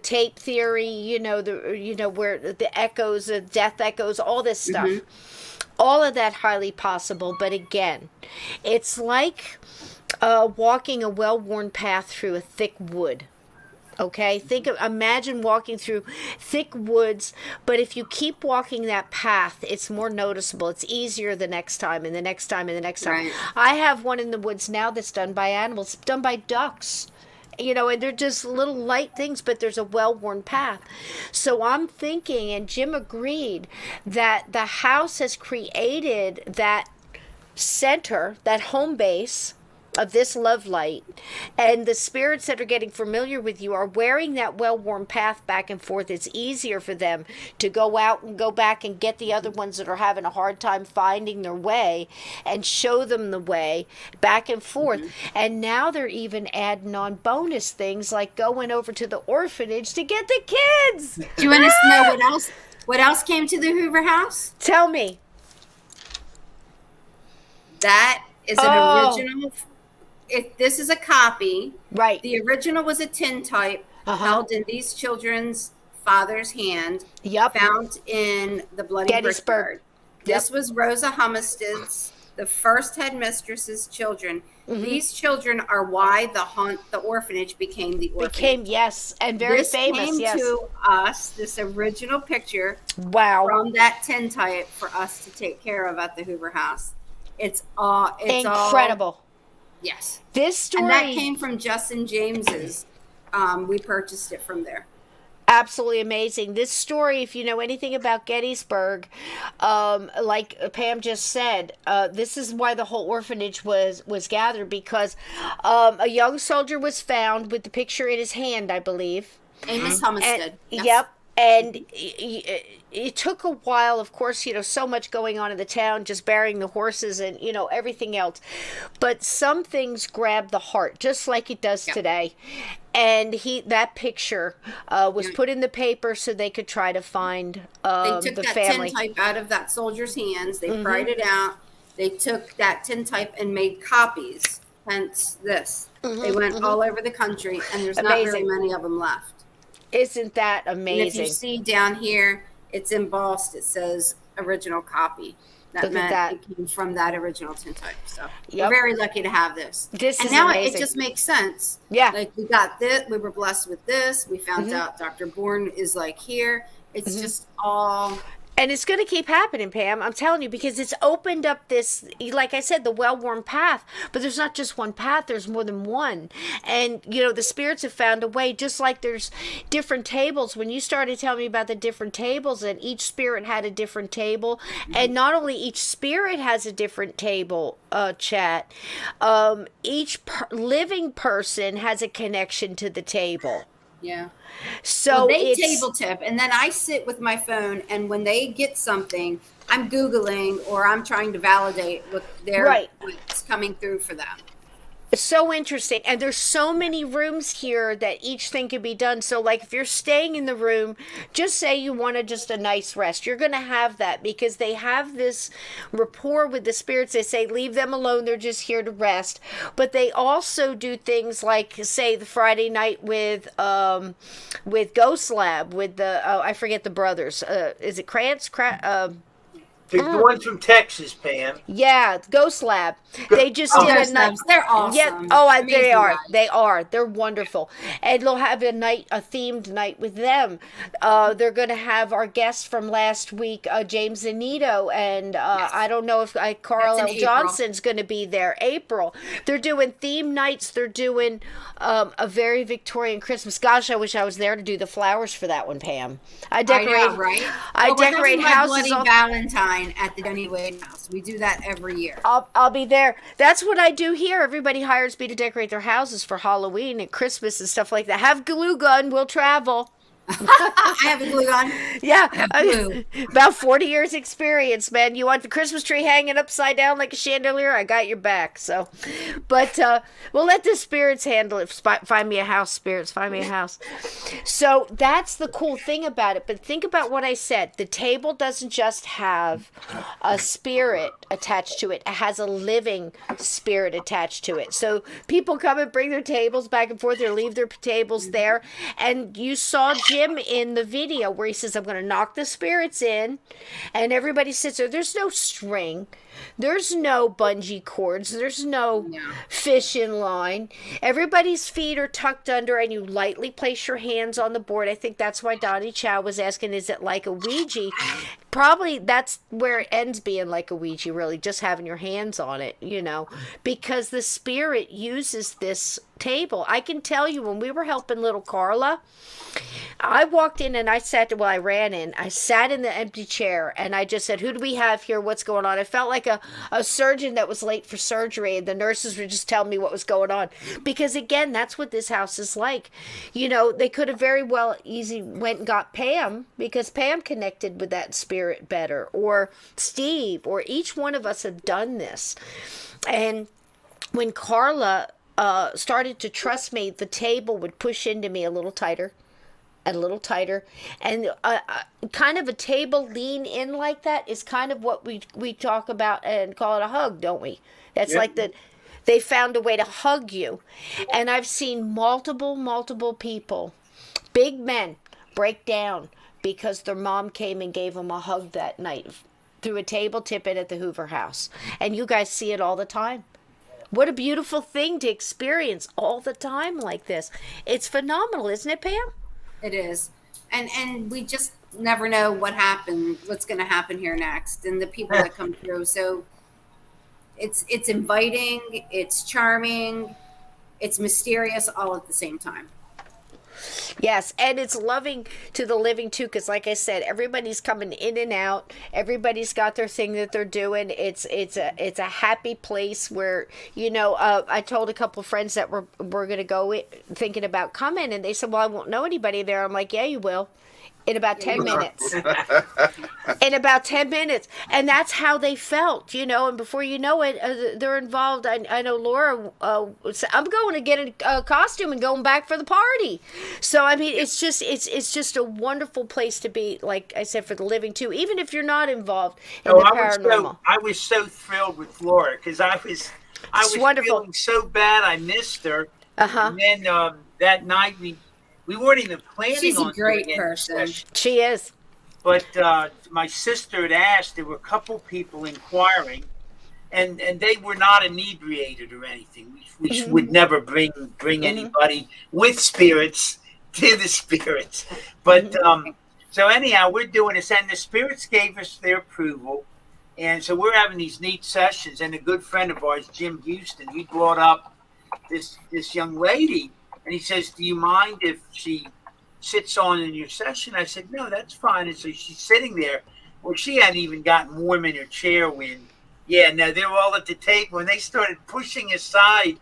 tape theory, where the echoes, the death echoes, all this stuff. All of that highly possible, but again, it's like walking a well-worn path through a thick wood. Okay, imagine walking through thick woods, but if you keep walking that path, it's more noticeable. It's easier the next time and the next time and the next time. Right. I have one in the woods now that's done by animals, done by ducks. And they're just little light things, but there's a well-worn path. So I'm thinking, and Jim agreed, that the house has created that center, that home base of this love light, and the spirits that are getting familiar with you are wearing that well-worn path back and forth. It's easier for them to go out and go back and get the other ones that are having a hard time finding their way and show them the way back and forth. And now they're even adding on bonus things like going over to the orphanage to get the kids. Do you want to know what else came to the Hoover House? Tell me. That is an original. This is a copy. Right. The original was a tintype held in these children's father's hand. Yep. Found in the Bloody Gettysburg. This was Rosa Humested's, the first headmistress's children. These children are why the orphanage became the orphanage. Yes, and very famous. This came to us, this original picture. Wow. From that tintype for us to take care of at the Hoover House. It's incredible. Yes. This story. And that came from Justin James's. We purchased it from there. Absolutely amazing. This story, if you know anything about Gettysburg, like Pam just said, this is why the whole orphanage was gathered, because a young soldier was found with the picture in his hand, I believe. Amos Humested. Yes. Yep. And it took a while, of course, so much going on in the town, just burying the horses and, everything else. But some things grab the heart, just like it does today. And that picture was put in the paper so they could try to find the family. They took that tintype out of that soldier's hands. They pried it out. They took that tintype and made copies, hence this. They went all over the country, and there's not very many of them left. Isn't that amazing? And if you see down here, it's embossed. It says original copy. That meant it came from that original tintype. So we're very lucky to have this. And now it just makes sense. Yeah. Like we got this. We were blessed with this. We found out Dr. Bourne is like here. It's just all. And it's going to keep happening, Pam. I'm telling you, because it's opened up this, like I said, the well-worn path. But there's not just one path, there's more than one. And, the spirits have found a way, just like there's different tables. When you started telling me about the different tables, and each spirit had a different table. And not only each spirit has a different table, chat, each living person has a connection to the table. Yeah. So they table tip, and then I sit with my phone, and when they get something, I'm Googling or I'm trying to validate what's coming through for them. It's so interesting. And there's so many rooms here that each thing can be done. So like if you're staying in the room, just say you wanted just a nice rest. You're going to have that because they have this rapport with the spirits. They say, leave them alone. They're just here to rest. But they also do things like, say, the Friday night with Ghost Lab, with I forget the brothers. Is it Krantz? The ones from Texas, Pam. Yeah, Ghost Lab. They just did a night. They're awesome. Yeah. They are. They are. They're wonderful. And they'll have a themed night with them. They're going to have our guests from last week, James Anito, and I don't know if Carl L. Johnson's going to be there. April. They're doing theme nights. They're doing a very Victorian Christmas. Gosh, I wish I was there to do the flowers for that one, Pam. I decorate. I decorate houses. Bloody Valentine at the Denny Wade House. We do that every year. I'll be there. That's what I do here. Everybody hires me to decorate their houses for Halloween and Christmas and stuff like that. Have glue gun. We'll travel. I have a glue gun. Yeah, about 40 years experience, man. You want the Christmas tree hanging upside down like a chandelier? I got your back. So, but we'll let the spirits handle it. Find me a house, spirits. Find me a house. So that's the cool thing about it. But think about what I said. The table doesn't just have a spirit attached to it. It has a living spirit attached to it. So people come and bring their tables back and forth or leave their tables there. And you saw Jim in the video where he says, I'm going to knock the spirits in, and everybody sits there. There's no string. There's no bungee cords. There's no fish in line. Everybody's feet are tucked under, and you lightly place your hands on the board. I think that's why Donnie Chow was asking, is it like a Ouija? Probably that's where it ends being like a Ouija, really, just having your hands on it, because the spirit uses this table. I can tell you, when we were helping little Carla, I walked in and I sat in the empty chair, and I just said, who do we have here? What's going on? I felt like a surgeon that was late for surgery, and the nurses were just telling me what was going on. Because again, that's what this house is like. They could have very well easily went and got Pam, because Pam connected with that spirit better, or Steve, or each one of us have done this. And when Carla started to trust me, the table would push into me a little tighter, and kind of a table lean in like that is kind of what we talk about and call it a hug, don't we? That's like they found a way to hug you. And I've seen multiple people, big men, break down because their mom came and gave them a hug that night through a table tippet at the Hoover House. And you guys see it all the time. What a beautiful thing to experience all the time like this. It's phenomenal, isn't it, Pam? It is. And we just never know what's going to happen here next, and the people that come through. So it's inviting, it's charming, it's mysterious all at the same time. Yes, and it's loving to the living too, because like I said, everybody's coming in and out. Everybody's got their thing that they're doing. It's a happy place where I told a couple of friends that we're gonna go thinking about coming, and they said, "Well, I won't know anybody there." I'm like, "Yeah, you will." In about 10 minutes. In about 10 minutes. And that's how they felt, and before you know it, they're involved. I know Laura, I'm going to get a costume and going back for the party. So, I mean, it's just a wonderful place to be, like I said, for the living, too, even if you're not involved in the paranormal. I was so thrilled with Laura, because I was wonderful. Feeling so bad I missed her. Uh-huh. And then that night we weren't even planning on She's a great person. She is. But my sister had asked, there were a couple people inquiring, and they were not inebriated or anything. We would never bring anybody with spirits to the spirits. But So anyhow, we're doing this, and the spirits gave us their approval, and so we're having these neat sessions. And a good friend of ours, Jim Houston, he brought up this young lady, and he says, "Do you mind if she sits on in your session?" I said, "No, that's fine." And so she's sitting there. Well, she hadn't even gotten warm in her chair when, yeah, no, they were all at the table, and they started pushing aside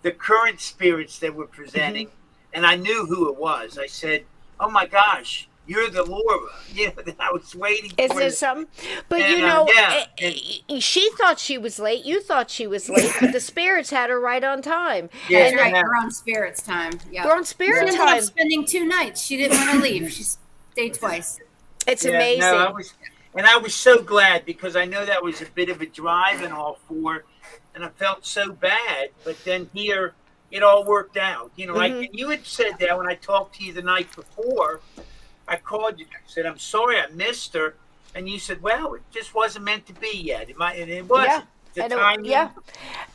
the current spirits that were presenting, and I knew who it was. I said, "Oh my gosh, you're the Laura." You know, I was waiting Is for there it. something? But And, you know, she thought she was late. You thought she was late, but the spirits had her right on time. Yeah, That's And right. yeah. We're on spirits time. Yeah. we're on She spirit ended time. up spending 2 nights. She didn't want to leave. She stayed twice. It's Yeah, amazing. no, I was so glad, because I know that was a bit of a drive and all for her, and I felt so bad. But then here, it all worked out. You know, like, and you had said that when I talked to you the night before. I called you, said, "I'm sorry I missed her," and you said, "Well, it just wasn't meant to be yet." And it wasn't. Yeah. The And it- timing. yeah,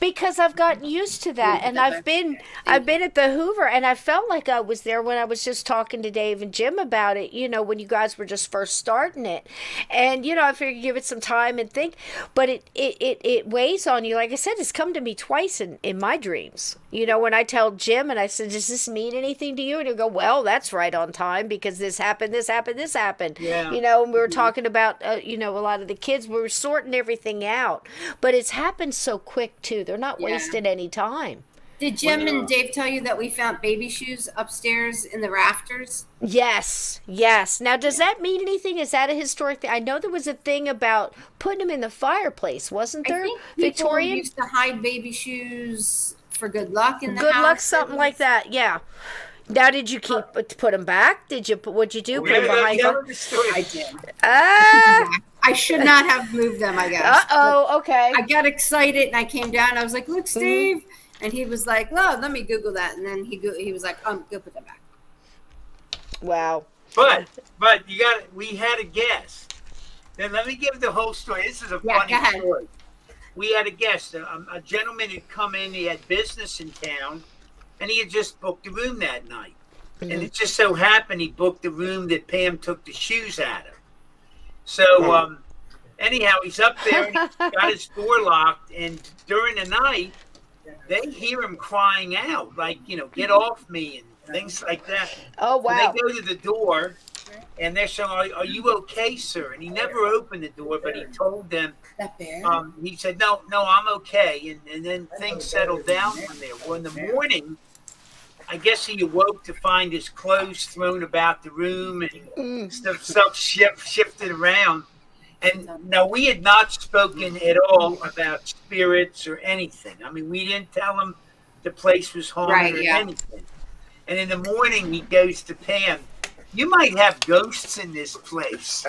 because I've gotten used to that, and I've been at the Hoover, and I felt like I was there when I was just talking to Dave and Jim about it. You know, when you guys were just first starting it, and you know, I figured give it some time and think, but it weighs on you. Like I said, it's come to me twice in my dreams. You know, when I tell Jim and I said, "Does this mean anything to you?" and he'll go, "Well, that's right on time because this happened, this happened, this happened." Yeah. You know, and we were talking about you know, a lot of the kids, we were sorting everything out, but it's happened so quick too. They're not wasting any time. Did Jim and Dave tell you that we found baby shoes upstairs in the rafters? Yes, yes. Now, does that mean anything? Is that a historic thing? I know there was a thing about putting them in the fireplace, wasn't I there? think people Victorian? used to hide baby shoes for good luck in the Good house. luck, something like that. Yeah. Now, did you put them back? What'd you do? Put them behind? The story. I did. Ah. I should not have moved them, I guess. Uh-oh. Okay. I got excited and I came down. I was like, "Look, Steve," and he was like, "No, let me Google that." And then he was like, "Go put them back." Wow. But we had a guest. Then let me give the whole story. This is a funny go ahead. story. We had a guest. A gentleman had come in. He had business in town, and he had just booked a room that night. And it just so happened he booked the room that Pam took the shoes out of. So anyhow, he's up there and he's got his door locked. And during the night, they hear him crying out, like, you know, "Get off me," and things like that. Oh, wow. So they go to the door, and they're saying, are you okay, sir?" And he never opened the door, but he told them, That bear? he said, no, I'm okay. And then things settled down from there. Well, in the morning, I guess he awoke to find his clothes thrown about the room and stuff shifted around. And now we had not spoken at all about spirits or anything. I mean, we didn't tell him the place was haunted or anything. And in the morning, he goes to Pam, "You might have ghosts in this place."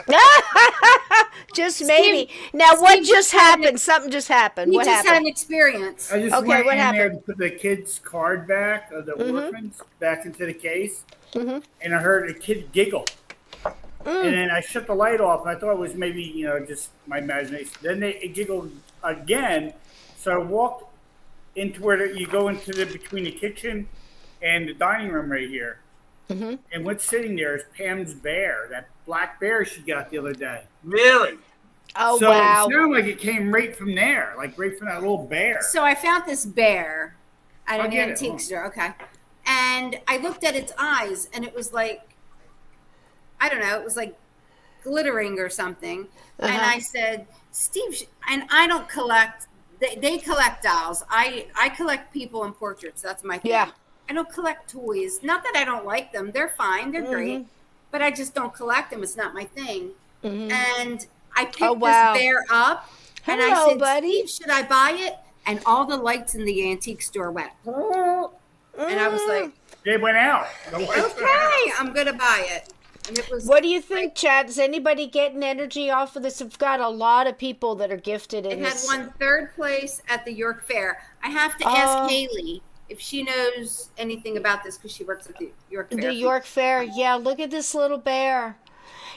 Just maybe. Now, what just happened? Something just happened. He What just had happened? an experience. I just Okay, went what in there happened? to put the kid's card back of the orphans back into the case, and I heard a kid giggle. And then I shut the light off. I thought it was maybe, you know, just my imagination. Then it giggled again. So I walked into where you go into between the kitchen and the dining room right here. And what's sitting there is Pam's bear, that black bear she got the other day. Really? Oh, So wow. it sounded like it came right from there, like right from that little bear. So I found this bear at I'll an get it. antique store. Okay. And I looked at its eyes and it was like, I don't know, it was like glittering or something. And I said, "Steve," and I don't collect, they collect dolls. I collect people and portraits. That's my thing. Yeah. I don't collect toys. Not that I don't like them. They're fine. They're great. But I just don't collect them. It's not my thing. And I picked wow. this bear up and I Hello, said, buddy. "Steve, should I buy it?" And all the lights in the antique store went. And I was like, They went out. "Okay, I'm going to buy it." And it was, What do you think, Chad? Is anybody getting energy off of this? We've got a lot of people that are gifted in it had this. won 3rd place at the York Fair. I have to ask Haley if she knows anything about this because she works at the York Fair. The York Fair. Yeah, look at this little bear.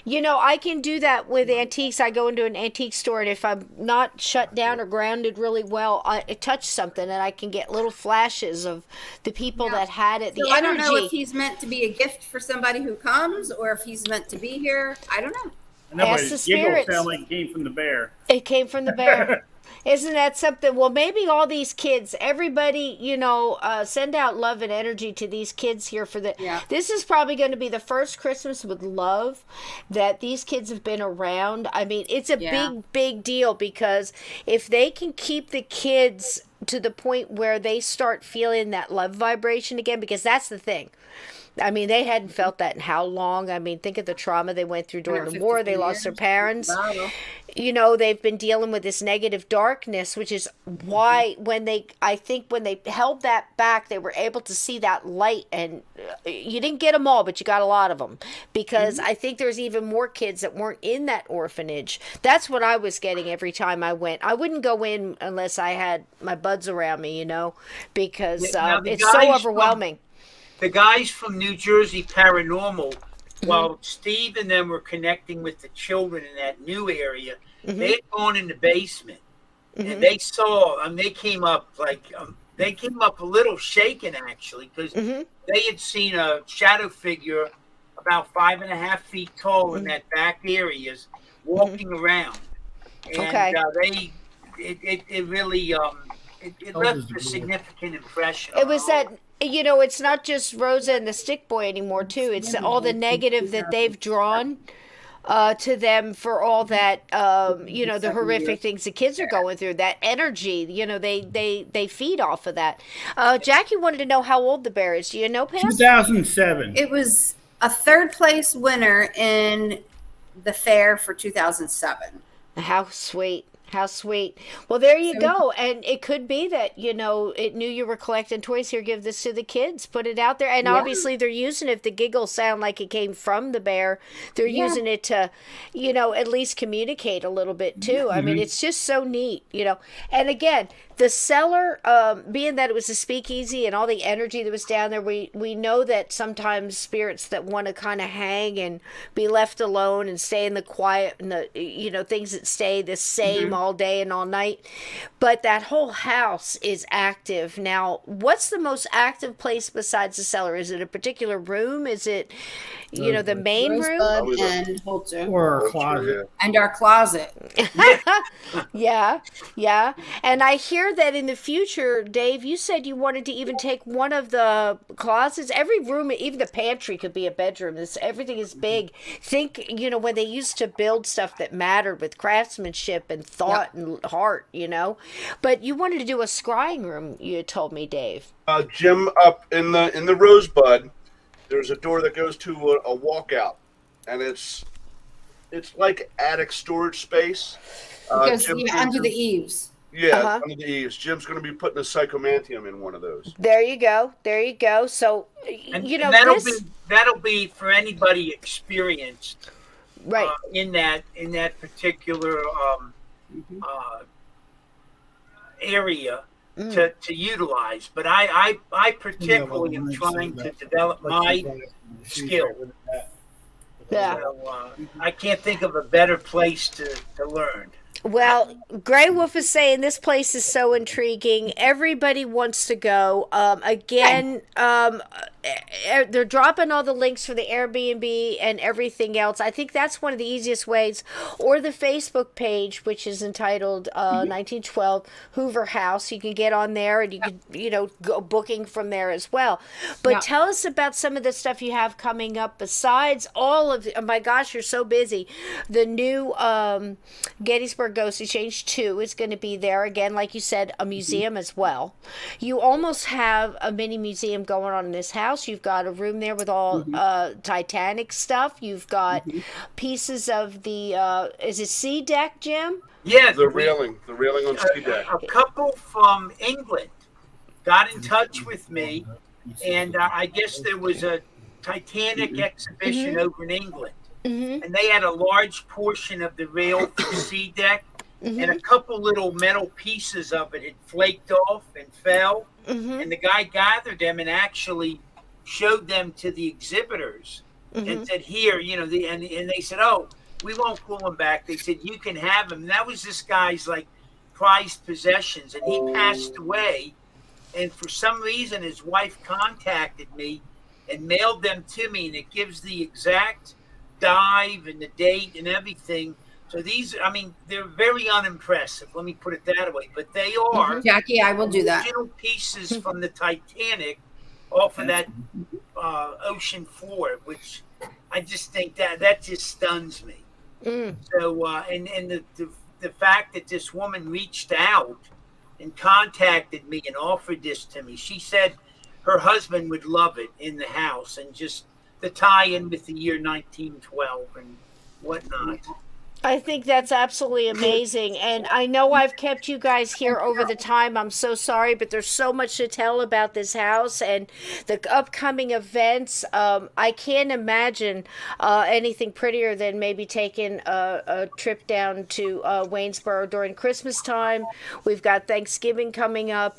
You know, I can do that with antiques. I go into an antique store, and if I'm not shut down or grounded really well, I touch something, and I can get little flashes of the people that had it. The So I don't energy. know if he's meant to be a gift for somebody who comes, or if he's meant to be here. I don't know. I know, but Ask the his giggle spirits. sound like it came from the bear. It came from the bear. Isn't that something? Well, maybe all these kids, everybody, you know, send out love and energy to these kids here for the. Yeah. This is probably going to be the first Christmas with love that these kids have been around. I mean, it's a big deal, because if they can keep the kids to the point where they start feeling that love vibration again, because that's the thing. I mean, they hadn't felt that in how long? I mean, think of the trauma they went through during the war. They lost their parents. Wow. You know, they've been dealing with this negative darkness, which is why I think when they held that back, they were able to see that light. And you didn't get them all, but you got a lot of them. Because I think there's even more kids that weren't in that orphanage. That's what I was getting every time I went. I wouldn't go in unless I had my buds around me, you know, because it's so overwhelming. The guys from New Jersey Paranormal, while Steve and them were connecting with the children in that new area, they had gone in the basement, and they saw, they came up a little shaken, actually, because they had seen a shadow figure about 5.5 feet tall in that back areas walking around. And it really it left a significant impression. It was that, you know, it's not just Rosa and the Stick Boy anymore, too. It's all the negative that they've drawn to them for all that, you know, the horrific things the kids are going through. That energy, you know, they feed off of that. Jackie wanted to know how old the bear is. Do you know, Pam? 2007. It was a third place winner in the fair for 2007. How sweet. How sweet. Well, there you go. And it could be that, you know, it knew you were collecting toys here. Give this to the kids. Put it out there. And obviously they're using it. If the giggles sound like it came from the bear, they're using it to, you know, at least communicate a little bit too. I mean, it's just so neat, you know. And again, the cellar, being that it was a speakeasy and all the energy that was down there, we know that sometimes spirits that want to kind of hang and be left alone and stay in the quiet and the, you know, things that stay the same all day and all night. But that whole house is active. Now, what's the most active place besides the cellar? Is it a particular room? Is it, you know, the main room? Rosebud and Holter. Or a closet. And our closet. Yeah. And I hear that in the future, Dave, you said you wanted to even take one of the closets. Every room, even the pantry, could be a bedroom. Everything is big. Think, you know, when they used to build stuff that mattered with craftsmanship and thought and heart, you know. But you wanted to do a scrying room, you told me, Dave. Jim, up in the Rosebud, there's a door that goes to a walkout, and it's like attic storage space. Because under the eaves. Yeah, under the eaves. Jim's going to be putting a psychomantium in one of those. There you go. So, you know, that'll be for anybody experienced, right, in that particular area to utilize. But I particularly am trying to develop my skill. Yeah. So, I can't think of a better place to learn. Well, Grey Wolf is saying this place is so intriguing. Everybody wants to go. Again, they're dropping all the links for the Airbnb and everything else. I think that's one of the easiest ways. Or the Facebook page, which is entitled 1912 Hoover House. You can get on there and you can, you know, go booking from there as well. But tell us about some of the stuff you have coming up besides all of the, oh my gosh, you're so busy. The new Gettysburg Ghost Exchange 2 is going to be there again, like you said, a museum as well. You almost have a mini museum going on in this house. You've got a room there with all Titanic stuff. You've got pieces of the is it sea deck, Jim? Yeah, the railing on sea deck. A couple from England got in touch with me, and I guess there was a Titanic exhibition over in England. And they had a large portion of the rail for the sea deck, and a couple little metal pieces of it had flaked off and fell. And the guy gathered them and actually showed them to the exhibitors. and said, here, and they said, oh, we won't call him back. They said, you can have him. And that was this guy's like prized possessions. And he passed away. And for some reason, his wife contacted me and mailed them to me. And it gives the exact dive and the date and everything. So these, they're very unimpressive. Let me put it that way. But they are Jackie, I will do that. original pieces from the Titanic off of that ocean floor, which I just think that just stuns me. So, and the fact that this woman reached out and contacted me and offered this to me, she said her husband would love it in the house, and just the tie-in with the year 1912 and whatnot. I think that's absolutely amazing. And I know I've kept you guys here over the time. I'm so sorry, but there's so much to tell about this house and the upcoming events. I can't imagine anything prettier than maybe taking a trip down to Waynesboro during Christmas time. We've got Thanksgiving coming up.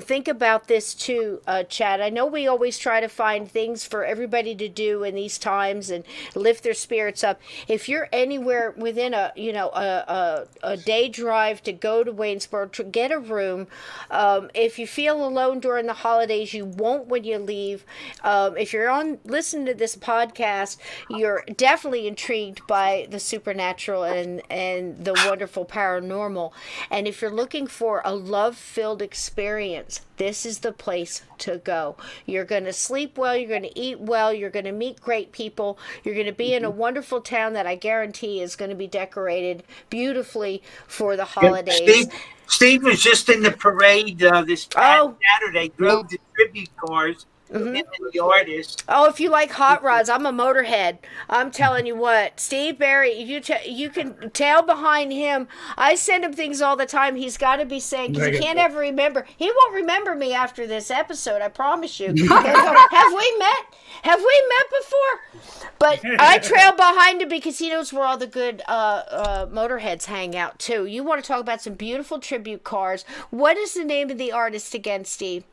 Think about this too, Chad. I know we always try to find things for everybody to do in these times and lift their spirits up. If you're anywhere within a day drive to go to Waynesboro to get a room, if you feel alone during the holidays, you won't when you leave. If you're listening to this podcast, you're definitely intrigued by the supernatural and the wonderful paranormal. And if you're looking for a love-filled experience, this is the place to go. You're going to sleep well, you're going to eat well, you're going to meet great people, you're going to be in a wonderful town that I guarantee is going to be decorated beautifully for the holidays. Steve was just in the parade this past Saturday, drove the tribute cars. And the artist. Oh, if you like hot rods, I'm a motorhead. I'm telling you what, Steve Barry, you can tell behind him. I send him things all the time. He's got to be saying, because he can't ever remember. He won't remember me after this episode, I promise you. Have we met? Have we met before? But I trail behind him because he knows where all the good motorheads hang out too. You want to talk about some beautiful tribute cars. What is the name of the artist again, Steve?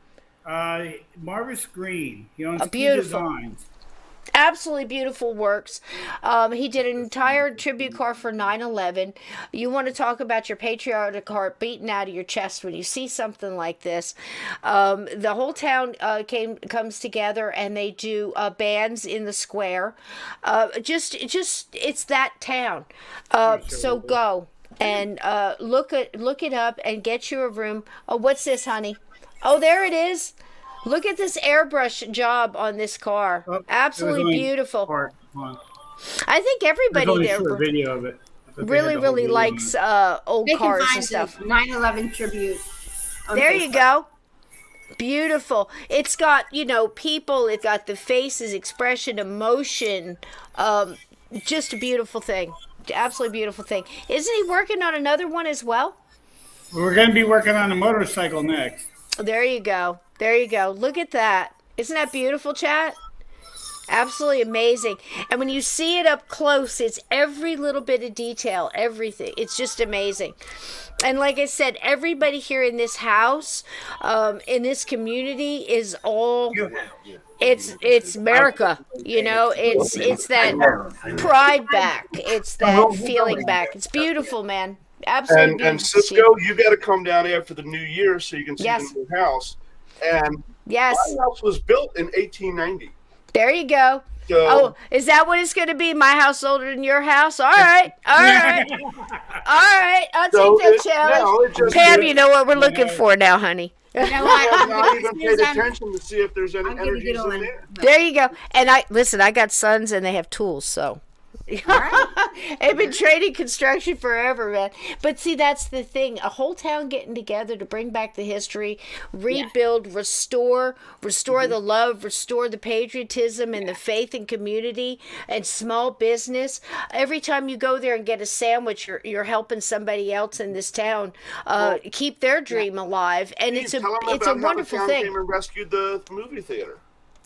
Marvis Green. He owns beautiful Designs. Absolutely beautiful works. He did an entire tribute car for 9/11. You want to talk about your patriotic heart beating out of your chest when you see something like this. The whole town comes together and they do bands in the square. Just it's that town. So go and look it up and get you a room. Oh, what's this, honey? Oh, there it is. Look at this airbrush job on this car. Absolutely beautiful. I think everybody there video of it. really likes old cars and stuff. 9/11 tribute. There you go. Beautiful. It's got, people. It's got the faces, expression, emotion. Just a beautiful thing. Absolutely beautiful thing. Isn't he working on another one as well? We're going to be working on a motorcycle next. There you go. There you go. Look at that. Isn't that beautiful, chat? Absolutely amazing. And when you see it up close, it's every little bit of detail, everything. It's just amazing. And like I said, everybody here in this house, in this community is all... It's America, it's that pride back. It's that feeling back. It's beautiful, man. Absolutely. And Cisco, you got to come down after the new year so you can see the new house. And my house was built in 1890. There you go. So, is that what it's going to be? My house older than your house? All right. All right. I'll take that challenge. Pam, you know what we're looking for now, honey. I have not even paid attention to see if there's any energies in there. There you go. And I got sons and they have tools, so. They've been trading construction forever, man. But see, that's the thing. A whole town getting together to bring back the history, rebuild, restore the love, restore the patriotism and the faith in community and small business. Every time you go there and get a sandwich, you're helping somebody else in this town keep their dream alive. And it's a wonderful thing. Came and rescued the movie theater.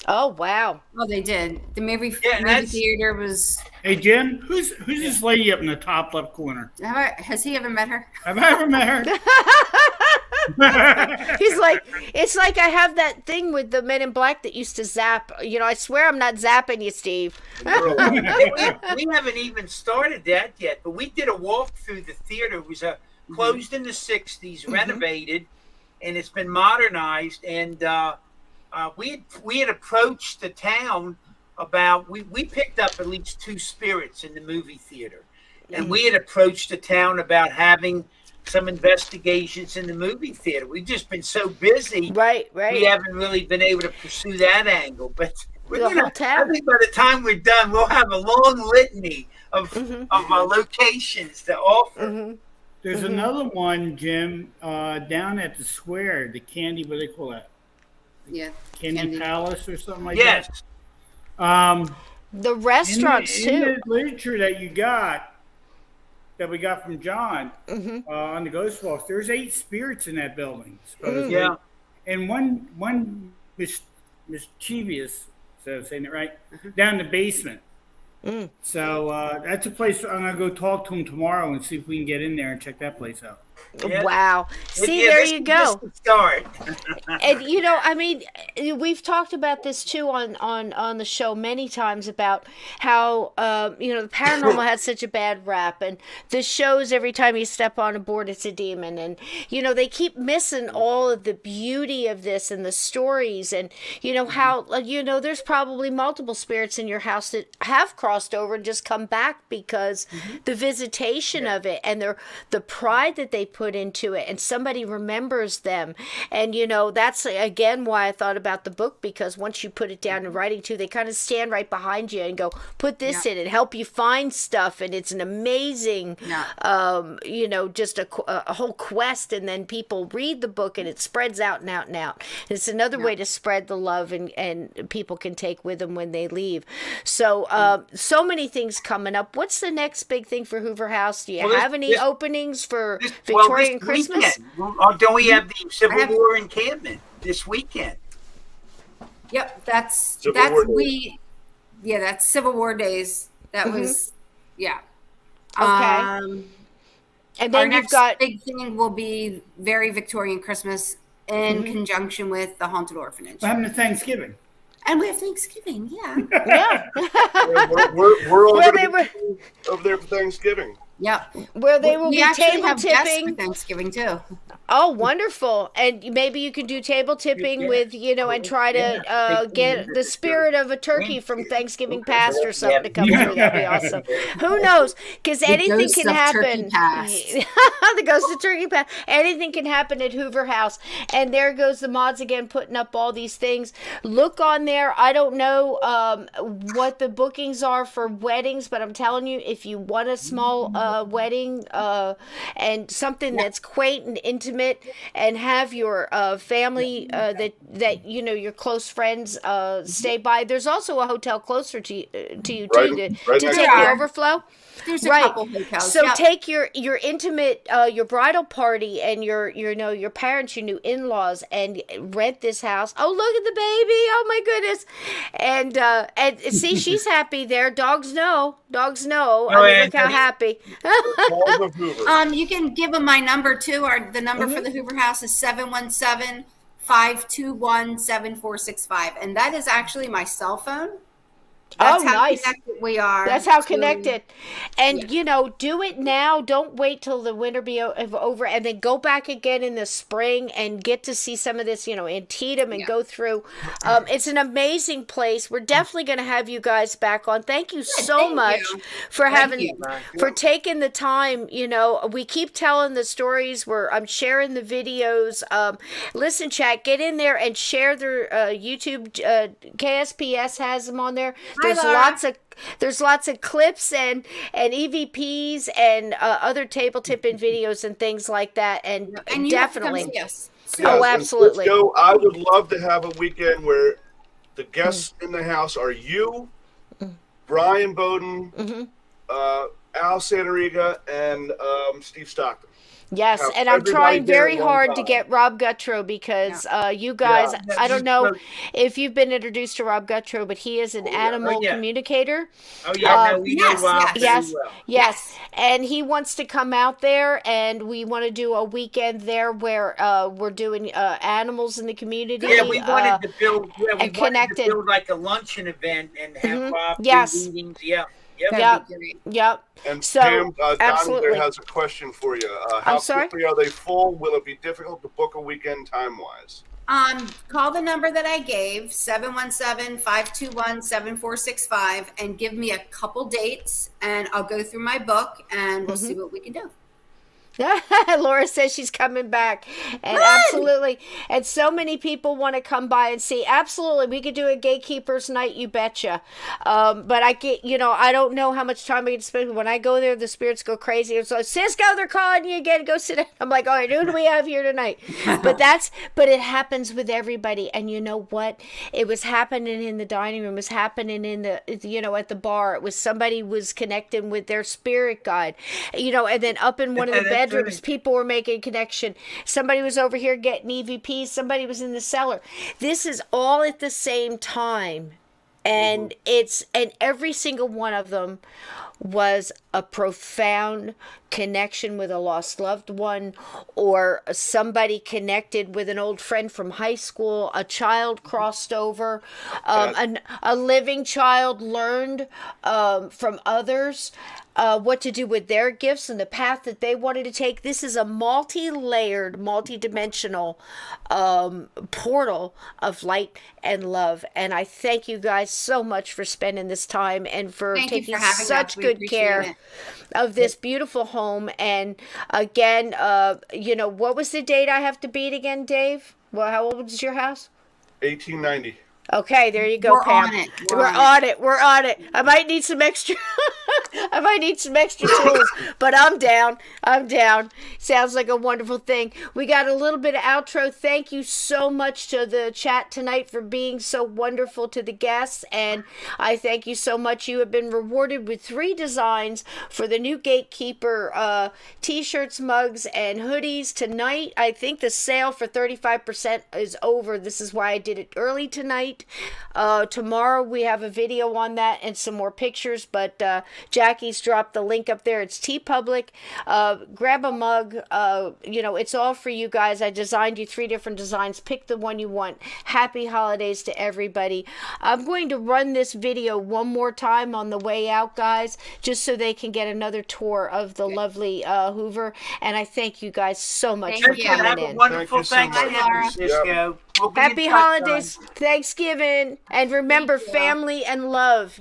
Oh, wow. Oh, they did. The movie theater was... Hey, Jim, who's this lady up in the top left corner? Has he ever met her? Have I ever met her? He's like, it's like I have that thing with the Men in Black that used to zap. I swear I'm not zapping you, Steve. We haven't even started that yet, but we did a walk through the theater. It was closed in the 60s, renovated, and it's been modernized. And we had approached the town about, we picked up at least 2 spirits in the movie theater. And we had approached the town about having some investigations in the movie theater. We've just been so busy. Right. We haven't really been able to pursue that angle. But we're The whole town. I think by the time we're done, we'll have a long litany of locations to offer. There's another one, Jim, down at the square, the Candy, what do they call that? Yeah. Candy Palace or something like Yes. that? The restaurants in too. the literature that we got from John on the Ghost Walks, there's 8 spirits in that building, supposedly. Yeah. And one mischievous, so I'm saying it right, down in the basement. So that's a place I'm gonna go talk to him tomorrow and see if we can get in there and check that place out. Yeah. Wow. See, Yeah, there this you is go. just the start. And I mean, we've talked about this too on the show many times about how the paranormal had such a bad rap, and the shows every time you step on a board it's a demon, and they keep missing all of the beauty of this and the stories, and how there's probably multiple spirits in your house that have crossed over and just come back because the visitation of it and the pride that they put into it, and somebody remembers them. And that's again why I thought about the book, because once you put it down in writing too, they kind of stand right behind you and go, put this in and help you find stuff. And it's an amazing just a whole quest. And then people read the book and it spreads out and out and out. It's another way to spread the love, and people can take with them when they leave. So so many things coming up. What's the next big thing for Hoover House? Do you have any openings for Victorian Christmas? Don't we have the Civil War encampment this weekend? Yep, that's Civil War that's Civil War days. That was Okay. And And our then you've next got big thing will be very Victorian Christmas in conjunction with the Haunted Orphanage. What happened to Thanksgiving? And we have Thanksgiving, yeah. yeah, We're all Where going they to were- be over there for Thanksgiving. Yep. where they will We be actually table have guests for tipping. Thanksgiving too. Oh, wonderful! And maybe you could do table tipping with and try to get the spirit of a turkey from Thanksgiving past or something to come through. That'd be awesome. Who knows? Because anything ghost can of happen. Turkey Past. The ghost of Turkey Past. Anything can happen at Hoover House. And there goes the mods again, putting up all these things. Look on there. I don't know what the bookings are for weddings, but I'm telling you, if you want a small wedding and something that's quaint and intimate, and have your family that your close friends stay by. There's also a hotel closer to you too Right to next take door. the overflow. There's a Right. couple hotels. So yep. take your intimate your bridal party and your parents, your new in-laws, and rent this house. Oh, look at the baby! Oh my goodness! And see, she's happy there. Dogs know. Dogs know. I mean, look how happy. Falls of Hoover. You can give them my number too. The number for the Hoover House is 717-521-7465, and that is actually my cell phone. That's how nice. connected we are. That's how to- connected. And, do it now. Don't wait till the winter be over, and then go back again in the spring and get to see some of this, Antietam, and go through. It's an amazing place. We're definitely going to have you guys back on. Thank you so thank much you. for Thank you. for taking the time. We keep telling the stories. I'm sharing the videos. Listen, chat, get in there and share their YouTube. KSPS has them on there. Hi, Laura. There's lots of clips and EVPs and other table tipping videos and things like that. And And you have to come definitely. see us. Oh, Yes, and absolutely. let's go. I would love to have a weekend where the guests in the house are you, Brian Bowden, Al Santariga and Steve Stockton. Yes, Have and I'm everybody trying there very at one hard to time. get Rob Guttrow because you guys, Yeah. I don't know if you've been introduced to Rob Guttrow, but he is an animal Oh, yeah. communicator. Oh yeah, no, we know yes, Rob yes. very well. Yes, and he wants to come out there, and we want to do a weekend there where we're doing animals in the community. Yeah, we wanted to build. Yeah, we and wanted connected. to build like a luncheon event and have Rob Yes. do meetings. Yeah, yep. Yep, That'd be great. yep. And So, Pam, Donnie absolutely. there has a question for you. How sorry? quickly are they full? Will it be difficult to book a weekend time-wise? Call the number that I gave, 717-521-7465, and give me a couple dates, and I'll go through my book, and we'll see what we can do. Laura says she's coming back, and absolutely, and so many people want to come by and see. Absolutely, we could do a Gatekeepers night, you betcha. But I get, I don't know how much time I can spend. When I go there, the spirits go crazy. It's like, Cisco, they're calling you again. Go sit down. I'm like, all right, who do we have here tonight? But it happens with everybody. And you know what? It was happening in the dining room. It was happening in the, at the bar. It was somebody was connecting with their spirit guide, and then up in one of the bedrooms, people were making a connection. Somebody was over here getting EVPs. Somebody was in the cellar. This is all at the same time. And and every single one of them was a profound connection with a lost loved one, or somebody connected with an old friend from high school. A child crossed over, a living child learned from others what to do with their gifts and the path that they wanted to take. This is a multi-layered, multi-dimensional portal of light and love. And I thank you guys so much for spending this time and for Thank you taking for having such us. We good appreciate care it. of this beautiful home. And again, what was the date I have to beat again, Dave? Well, how old is your house? 1890. Okay, there you go, We're Pam. on it. We're on it. We're on it. I might need some extra. I might need some extra tools, but I'm down. I'm down. Sounds like a wonderful thing. We got a little bit of outro. Thank you so much to the chat tonight for being so wonderful to the guests, and I thank you so much. You have been rewarded with 3 designs for the new Gatekeeper t-shirts, mugs, and hoodies tonight. I think the sale for 35% is over. This is why I did it early tonight. Tomorrow we have a video on that and some more pictures, but Jackie's dropped the link up there. It's TeePublic. Grab a mug. It's all for you guys. I designed you 3 different designs. Pick the one you want. Happy holidays to everybody. I'm going to run this video one more time on the way out, guys, just so they can get another tour of the lovely Hoover. And I thank you guys so much for Thank you. coming Have a in. wonderful Thank you so much. Thanksgiving, Cisco. We'll be Happy in touch, holidays, Thanksgiving, and remember family and love,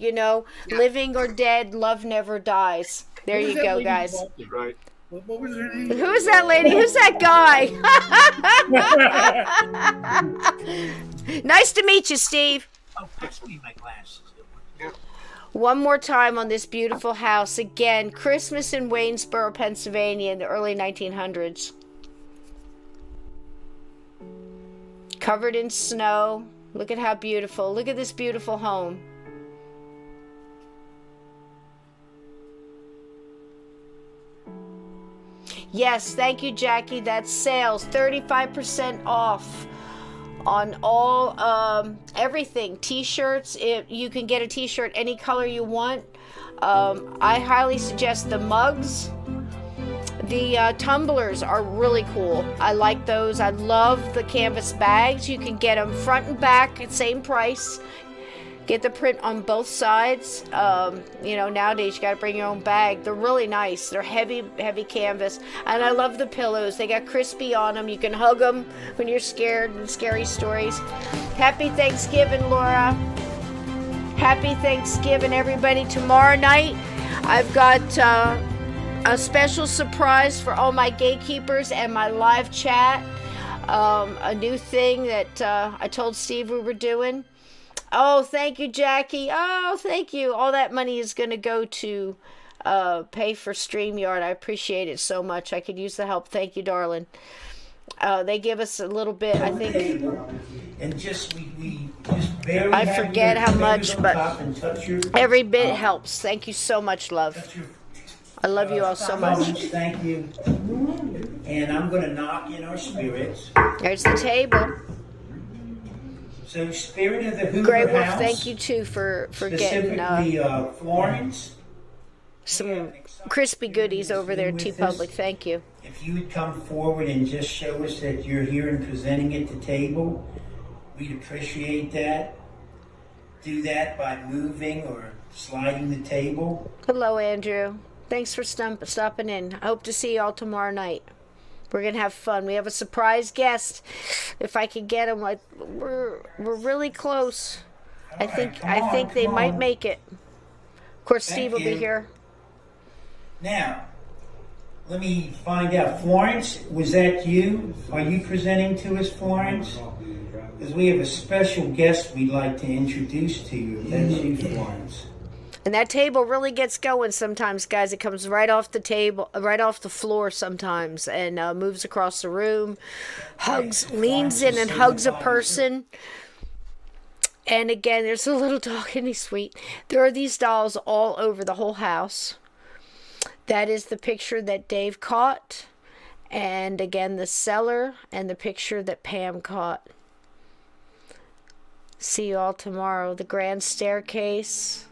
living or dead, love never dies. There you go, guys. Right. What was her name? Who's that lady? Who's that guy? Nice to meet you, Steve. Oh, pass me my glasses. One more time on this beautiful house. Again, Christmas in Waynesboro, Pennsylvania in the early 1900s. Covered in snow. Look at how beautiful. Look at this beautiful home. Yes, thank you, Jackie. That's sales. 35% off on all everything. T-shirts. You can get a t-shirt any color you want. I highly suggest the mugs. The tumblers are really cool. I like those. I love the canvas bags. You can get them front and back at same price. Get the print on both sides. Nowadays you got to bring your own bag. They're really nice. They're heavy canvas. And I love the pillows. They got crispy on them. You can hug them when you're scared and scary stories. Happy Thanksgiving, Laura. Happy Thanksgiving, everybody. Tomorrow night, I've got a special surprise for all my gatekeepers and my live chat. A new thing that I told Steve we were doing. Oh, thank you, Jackie. Oh, thank you. All that money is going to go to pay for StreamYard. I appreciate it so much. I could use the help. Thank you, darling. They give us a little bit, I think. And we just barely I have forget your how fingers much, on but top and touch your, every bit helps. Thank you so much, love. touch your I love you all so much. Thank you. And I'm going to knock in our spirits. There's the table. So, spirit of the Hoover Grey Wolf, House, thank you too for getting specifically Florence. some crispy goodies over there, T Public. Thank you. If you would come forward and just show us that you're here and presenting at the table, we'd appreciate that. Do that by moving or sliding the table. Hello, Andrew. Thanks for stopping in. I hope to see you all tomorrow night. We're gonna have fun. We have a surprise guest. If I can get him, we're really close. I think they might make it. Of course, Steve will be here. Now, let me find out. Florence, was that you? Are you presenting to us, Florence? Because we have a special guest we'd like to introduce to you. If that's you, Florence. And that table really gets going sometimes, guys. It comes right off the table, right off the floor sometimes, and moves across the room, leans in and hugs a person. And again, there's a little dog, and he's sweet. There are these dolls all over the whole house. That is the picture that Dave caught. And again, the cellar and the picture that Pam caught. See you all tomorrow. The grand staircase.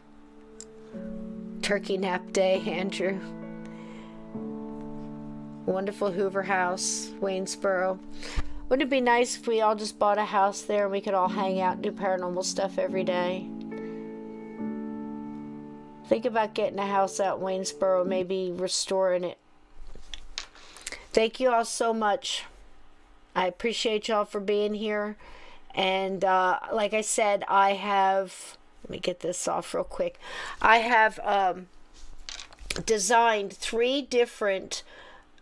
Turkey nap day, Andrew. Wonderful Hoover House, Waynesboro. Wouldn't it be nice if we all just bought a house there and we could all hang out and do paranormal stuff every day? Think about getting a house out in Waynesboro, maybe restoring it. Thank you all so much. I appreciate y'all for being here. And like I said, I have... Let me get this off real quick. I have designed 3 different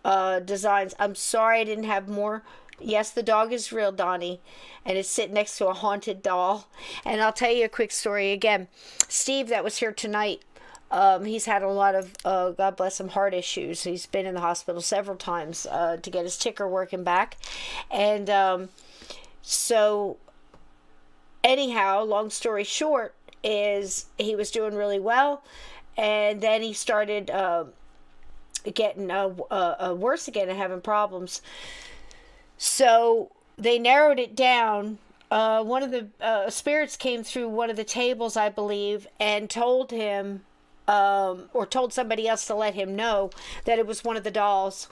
designs. I'm sorry I didn't have more. Yes, the dog is real, Donnie, and it's sitting next to a haunted doll. And I'll tell you a quick story again. Steve, that was here tonight, he's had a lot of, God bless him, heart issues. He's been in the hospital several times to get his ticker working back. And so anyhow, long story short, is he was doing really well, and then he started getting worse again and having problems. So they narrowed it down. One of the spirits came through one of the tables, I believe, and told him, or told somebody else to let him know that it was one of the dolls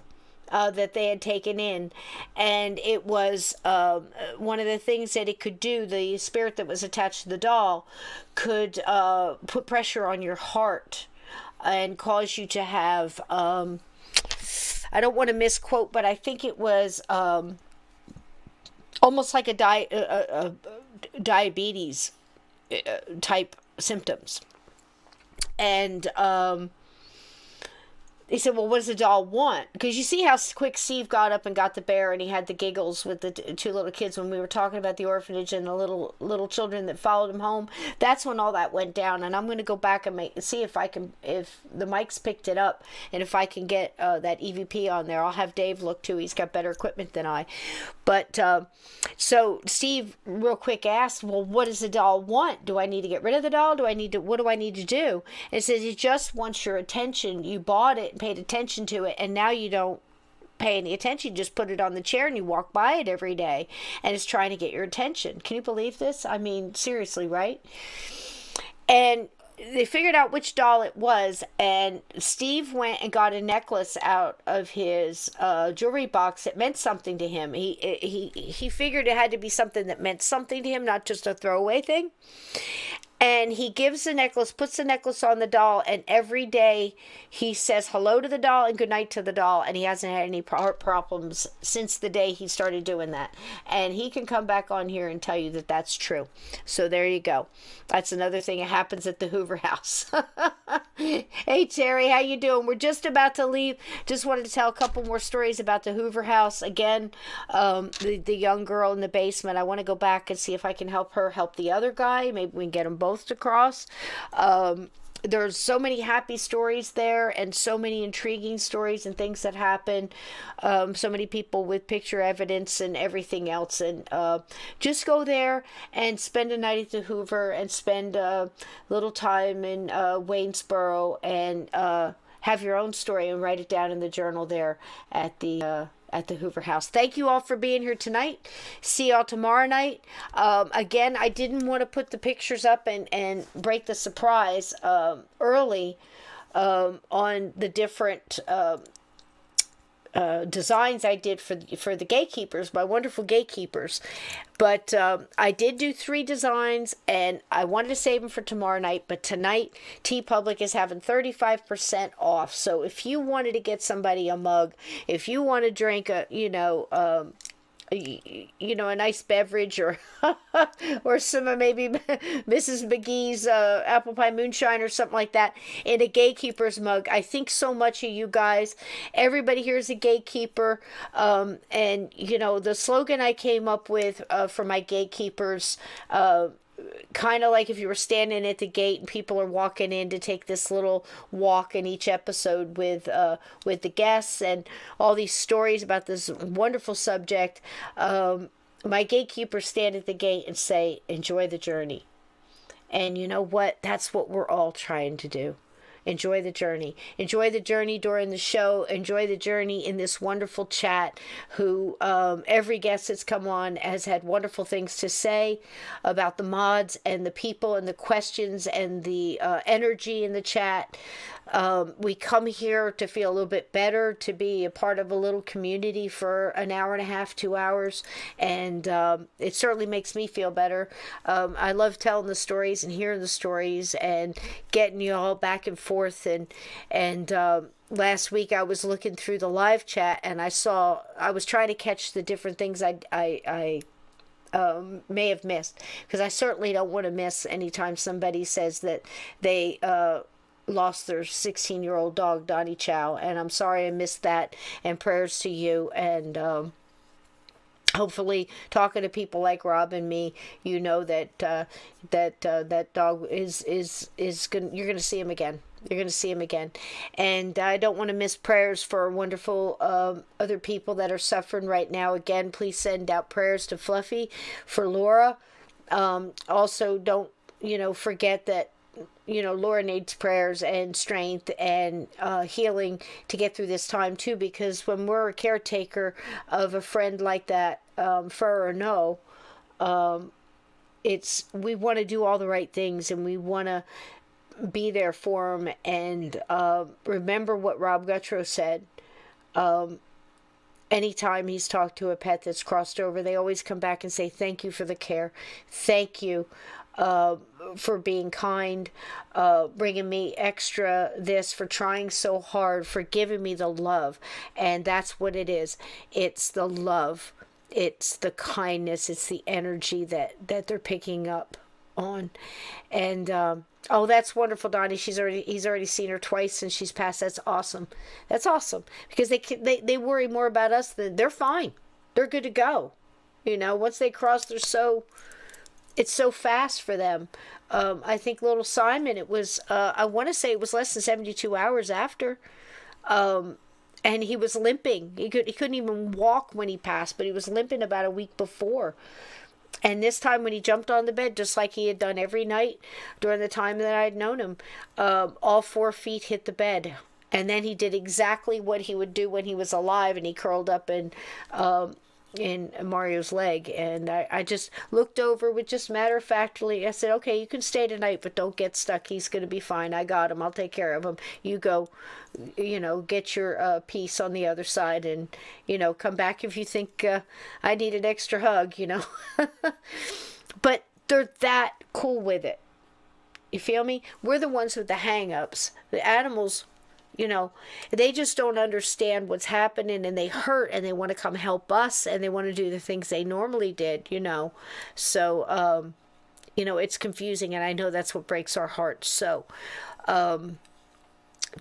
that they had taken in. And it was one of the things that it could do, the spirit that was attached to the doll could put pressure on your heart and cause you to have, I don't want to misquote, but I think it was almost like a diabetes type symptoms. And he said, well, what does the doll want? Because you see how quick Steve got up and got the bear, and he had the giggles with the 2 little kids when we were talking about the orphanage and the little children that followed him home. That's when all that went down. And I'm going to go back and see if the mics picked it up, and if I can get that EVP on there. I'll have Dave look too. He's got better equipment than I. But so Steve real quick asked, well, what does the doll want? Do I need to get rid of the doll? What do I need to do? And it says, it just wants your attention. You bought it and paid attention to it, and now you don't pay any attention. You just put it on the chair and you walk by it every day, and it's trying to get your attention. Can you believe this? I mean, seriously, right? And they figured out which doll it was, and Steve went and got a necklace out of his jewelry box that meant something to him. He figured it had to be something that meant something to him, not just a throwaway thing. And he gives the necklace, puts the necklace on the doll, and every day he says hello to the doll and goodnight to the doll, and he hasn't had any problems since the day he started doing that. And he can come back on here and tell you that that's true. So there you go. That's another thing that happens at the Hoover House. Hey, Terry, how you doing? We're just about to leave. Just wanted to tell a couple more stories about the Hoover House. Again, the young girl in the basement. I want to go back and see if I can help her help the other guy. Maybe we can get them both to cross. There's so many happy stories there, and so many intriguing stories and things that happen. So many people with picture evidence and everything else. And just go there and spend a night at the Hoover, and spend a little time in Waynesboro, and have your own story and write it down in the journal there at the Hoover House. Thank you all for being here tonight. See y'all tomorrow night. Again, I didn't want to put the pictures up and break the surprise early on the different designs I did for the gatekeepers, my wonderful gatekeepers. But I did do 3 designs, and I wanted to save them for tomorrow night. But tonight, TeePublic is having 35% off. So if you wanted to get somebody a mug, if you want to drink a a nice beverage, or or some of maybe Mrs. McGee's apple pie moonshine or something like that in a gatekeeper's mug. I think so much of you guys. Everybody here is a gatekeeper, and the slogan I came up with for my gatekeepers, kind of like if you were standing at the gate and people are walking in to take this little walk in each episode with the guests and all these stories about this wonderful subject. My gatekeepers stand at the gate and say, enjoy the journey. And you know what? That's what we're all trying to do. Enjoy the journey. Enjoy the journey during the show. Enjoy the journey in this wonderful chat. Who every guest that's come on has had wonderful things to say about the mods and the people and the questions and the energy in the chat. We come here to feel a little bit better, to be a part of a little community for an hour and a half, 2 hours, and it certainly makes me feel better. I love telling the stories and hearing the stories and getting you all back and forth. And last week I was looking through the live chat, and I was trying to catch the different things I may have missed, because I certainly don't want to miss anytime somebody says that they lost their 16-year-old dog, Donnie Chow, and I'm sorry I missed that, and prayers to you. And hopefully talking to people like Rob and me, you know that that dog is going. You're going to see him again. You're going to see him again. And I don't want to miss prayers for wonderful other people that are suffering right now. Again, please send out prayers to Fluffy, for Laura. Also, don't forget that Laura needs prayers and strength and healing to get through this time too, because when we're a caretaker of a friend like that, fur or no, we want to do all the right things, and we want to be there for them. And remember what Rob Guttrow said. Anytime he's talked to a pet that's crossed over, they always come back and say, thank you for the care. Thank you for being kind, bringing me extra this, for trying so hard, for giving me the love. And that's what it is. It's the love. It's the kindness. It's the energy that they're picking up on. And oh, that's wonderful, Donnie. He's already seen her twice since she's passed. That's awesome. That's awesome, because they worry more about us than they're fine. They're good to go. Once they cross, it's so fast for them. I think little Simon, it was, I want to say it was less than 72 hours after, and he was limping. He couldn't even walk when he passed, but he was limping about a week before. And this time when he jumped on the bed, just like he had done every night during the time that I'd known him, all 4 feet hit the bed. And then he did exactly what he would do when he was alive, and he curled up in Mario's leg. And I just looked over with just matter-of-factly. I said, okay, you can stay tonight, but don't get stuck. He's going to be fine. I got him. I'll take care of him. You go, get your piece on the other side, and, come back if you think I need an extra hug, But they're that cool with it. You feel me? We're the ones with the hang-ups. The animals, they just don't understand what's happening, and they hurt, and they want to come help us, and they want to do the things they normally did, So, it's confusing, and I know that's what breaks our hearts. So,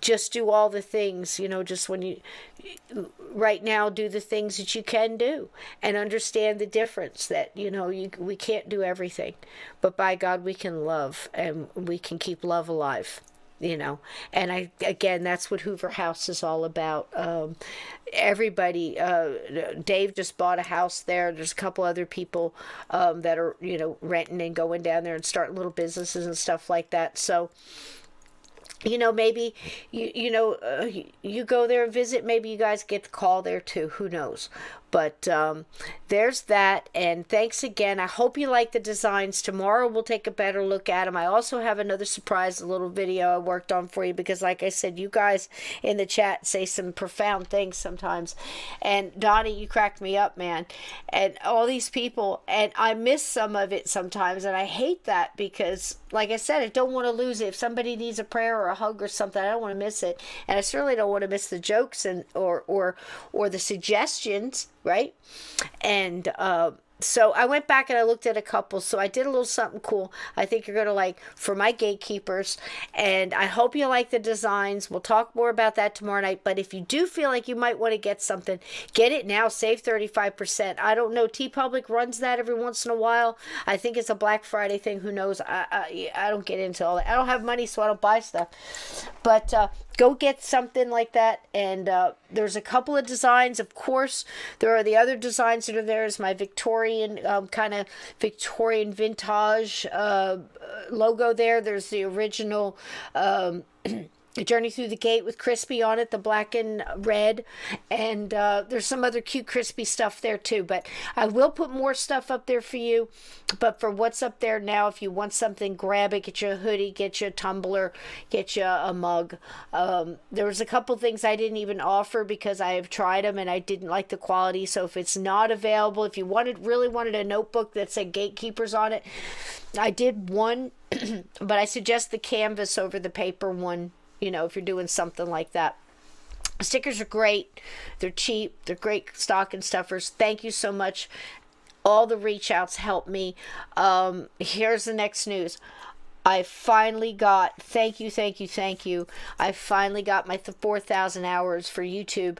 just do all the things, just when you, right now, do the things that you can do, and understand the difference that, we can't do everything, but by God, we can love, and we can keep love alive. And again, that's what Hoover House is all about. Everybody, Dave just bought a house there. There's a couple other people that are, renting and going down there and starting little businesses and stuff like that. So maybe you go there and visit. Maybe you guys get the call there too. Who knows? But there's that. And thanks again. I hope you like the designs. Tomorrow we'll take a better look at them. I also have another surprise, a little video I worked on for you, because like I said, you guys in the chat say some profound things sometimes. And Donnie, you cracked me up, man. And all these people, and I miss some of it sometimes, and I hate that because, like I said, I don't want to lose it. If somebody needs a prayer or a hug or something, I don't want to miss it. And I certainly don't want to miss the jokes and or the suggestions, right? And so I went back and I looked at a couple. So I did a little something cool. I think you're going to like for my gatekeepers. And I hope you like the designs. We'll talk more about that tomorrow night. But if you do feel like you might want to get something, get it now. Save 35%. I don't know. TeePublic runs that every once in a while. I think it's a Black Friday thing. Who knows? I don't get into all that. I don't have money, so I don't buy stuff. But go get something like that. And there's a couple of designs. Of course, there are the other designs that are there. Is my Victorian kind of Victorian vintage logo there. There's the original Journey Through the Gate with Crispy on it, the black and red, and there's some other cute Crispy stuff there too. But I will put more stuff up there for you. But for what's up there now, if you want something, grab it. Get you a hoodie, get you a tumbler, get you a mug. There was a couple things I didn't even offer because I have tried them and I didn't like the quality. So if it's not available, if you really wanted a notebook that said Gatekeepers on it, I did one, but I suggest the canvas over the paper one. If you're doing something like that. Stickers are great. They're cheap. They're great stocking stuffers. Thank you so much. All the reach outs help me. Here's the next news. I finally got, thank you. I finally got my 4,000 hours for YouTube.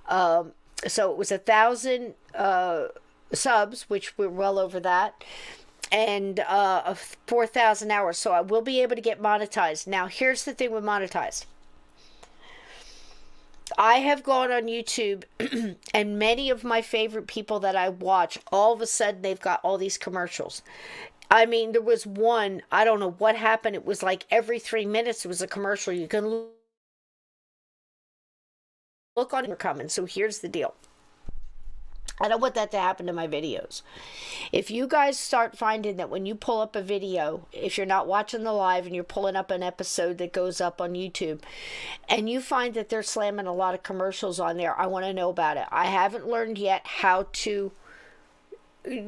So it was 1,000 subs, which we're well over that. And 4,000 hours, so I will be able to get monetized. Now here's the thing with monetized. I have gone on YouTube and many of my favorite people that I watch, all of a sudden they've got all these commercials. I mean, there was one, I don't know what happened, it was like every 3 minutes it was a commercial. You can look on it coming. So here's the deal. I don't want that to happen to my videos. If you guys start finding that when you pull up a video, if you're not watching the live and you're pulling up an episode that goes up on YouTube, and you find that they're slamming a lot of commercials on there, I want to know about it. I haven't learned yet how to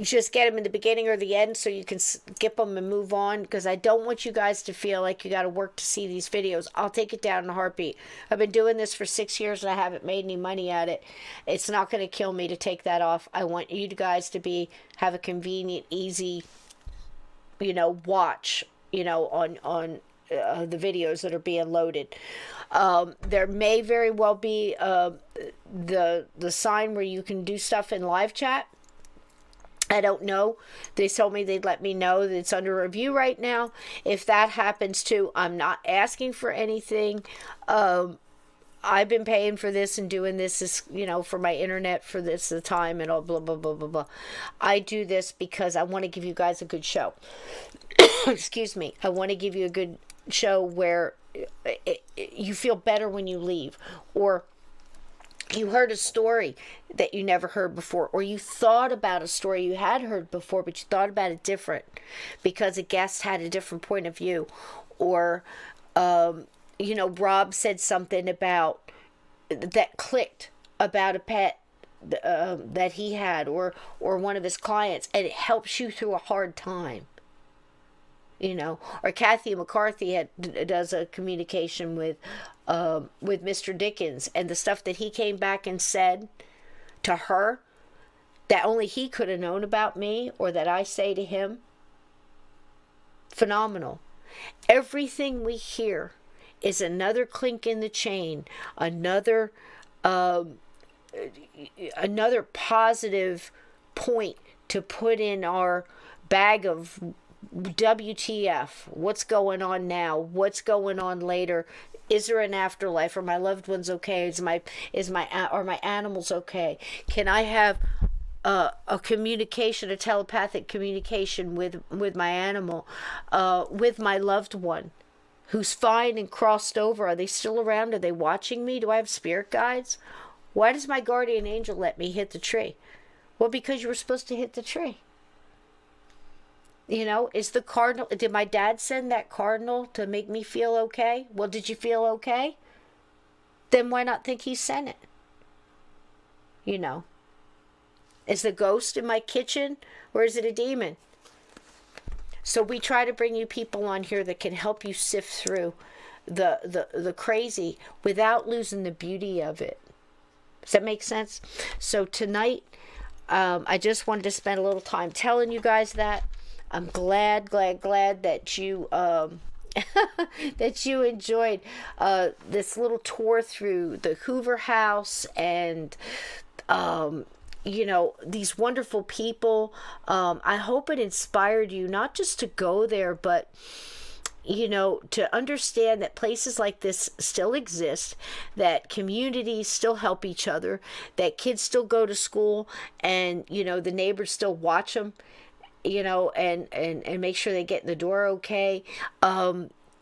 just get them in the beginning or the end so you can skip them and move on, because I don't want you guys to feel like you got to work to see these videos. I'll take it down in a heartbeat. I've been doing this for 6 years and I haven't made any money at it. It's not going to kill me to take that off. I want you guys to have a convenient, easy, watch, on the videos that are being loaded. There may very well be the sign where you can do stuff in live chat. I don't know. They told me they'd let me know that it's under review right now. If that happens too, I'm not asking for anything. I've been paying for this and doing this, for my internet for the time and all blah, blah, blah, blah, blah. I do this because I want to give you guys a good show. Excuse me. I want to give you a good show where you feel better when you leave, or you heard a story that you never heard before, or you thought about a story you had heard before, but you thought about it different because a guest had a different point of view, or, Rob said something about that clicked about a pet that he had, or one of his clients, and it helps you through a hard time. Or Kathy McCarthy does a communication with Mr. Dickens, and the stuff that he came back and said to her that only he could have known about me, or that I say to him. Phenomenal. Everything we hear is another clink in the chain, another positive point to put in our bag of WTF, what's going on now, what's going on later, is there an afterlife, are my loved ones okay, are my animals okay, can I have a communication, a telepathic communication with my animal, with my loved one, who's fine and crossed over, are they still around? Are they watching me? Do I have spirit guides? Why does my guardian angel let me hit the tree? Well, because you were supposed to hit the tree. You know, is the cardinal, did my dad send that cardinal to make me feel okay? Well, did you feel okay? Then why not think he sent it? You know, is the ghost in my kitchen or is it a demon? So we try to bring you people on here that can help you sift through the crazy without losing the beauty of it. Does that make sense? So tonight, I just wanted to spend a little time telling you guys that. I'm glad that you that you enjoyed this little tour through the Hoover House and you know, these wonderful people. I hope it inspired you not just to go there, but you know, to understand that places like this still exist, that communities still help each other, that kids still go to school, and you know, the neighbors still watch them, you know, and make sure they get in the door okay.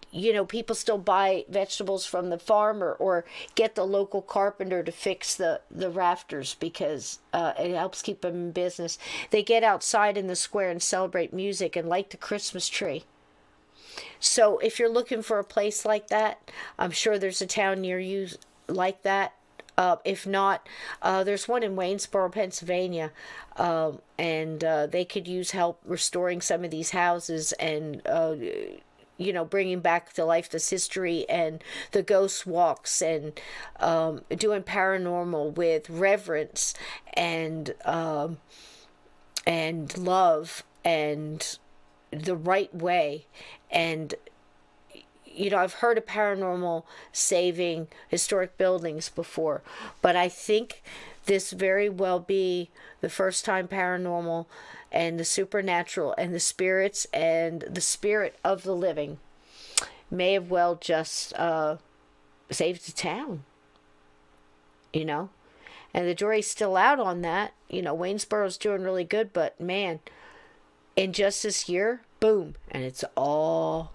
You know, people still buy vegetables from the farmer or get the local carpenter to fix the rafters because it helps keep them in business. They get outside in the square and celebrate music and light the Christmas tree. So if you're looking for a place like that, I'm sure there's a town near you like that. If not, there's one in Waynesboro, Pennsylvania, and they could use help restoring some of these houses and, you know, bringing back to life this history and the ghost walks and doing paranormal with reverence and love and the right way. And you know, I've heard of paranormal saving historic buildings before, but I think this very well be the first time paranormal and the supernatural and the spirits and the spirit of the living may have well just saved the town, you know. And the jury's still out on that. You know, Waynesboro's doing really good, but man, in just this year, boom, and it's all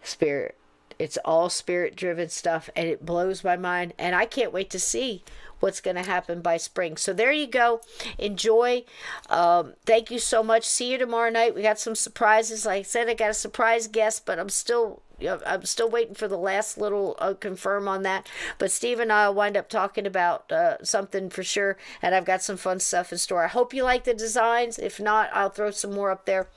spirit. It's all spirit driven stuff, and it blows my mind, and I can't wait to see what's going to happen by spring. So there you go. Enjoy. Thank you so much. See you tomorrow night. We got some surprises. Like I said, I got a surprise guest, but I'm still waiting for the last little confirm on that. But Steve and I will wind up talking about something for sure, and I've got some fun stuff in store. I hope you like the designs. If not, I'll throw some more up there.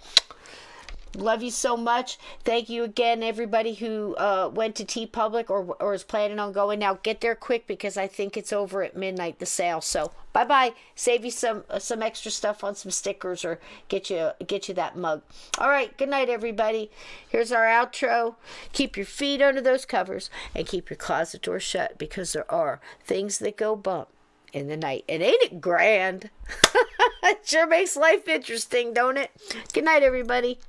Love you so much. Thank you again, everybody who went to T Public or is planning on going. Now get there quick because I think it's over at midnight, the sale. So bye. Save you some extra stuff on some stickers or get you that mug. All right. Good night, everybody. Here's our outro. Keep your feet under those covers and keep your closet door shut because there are things that go bump in the night. And ain't it grand? It sure makes life interesting, don't it? Good night, everybody.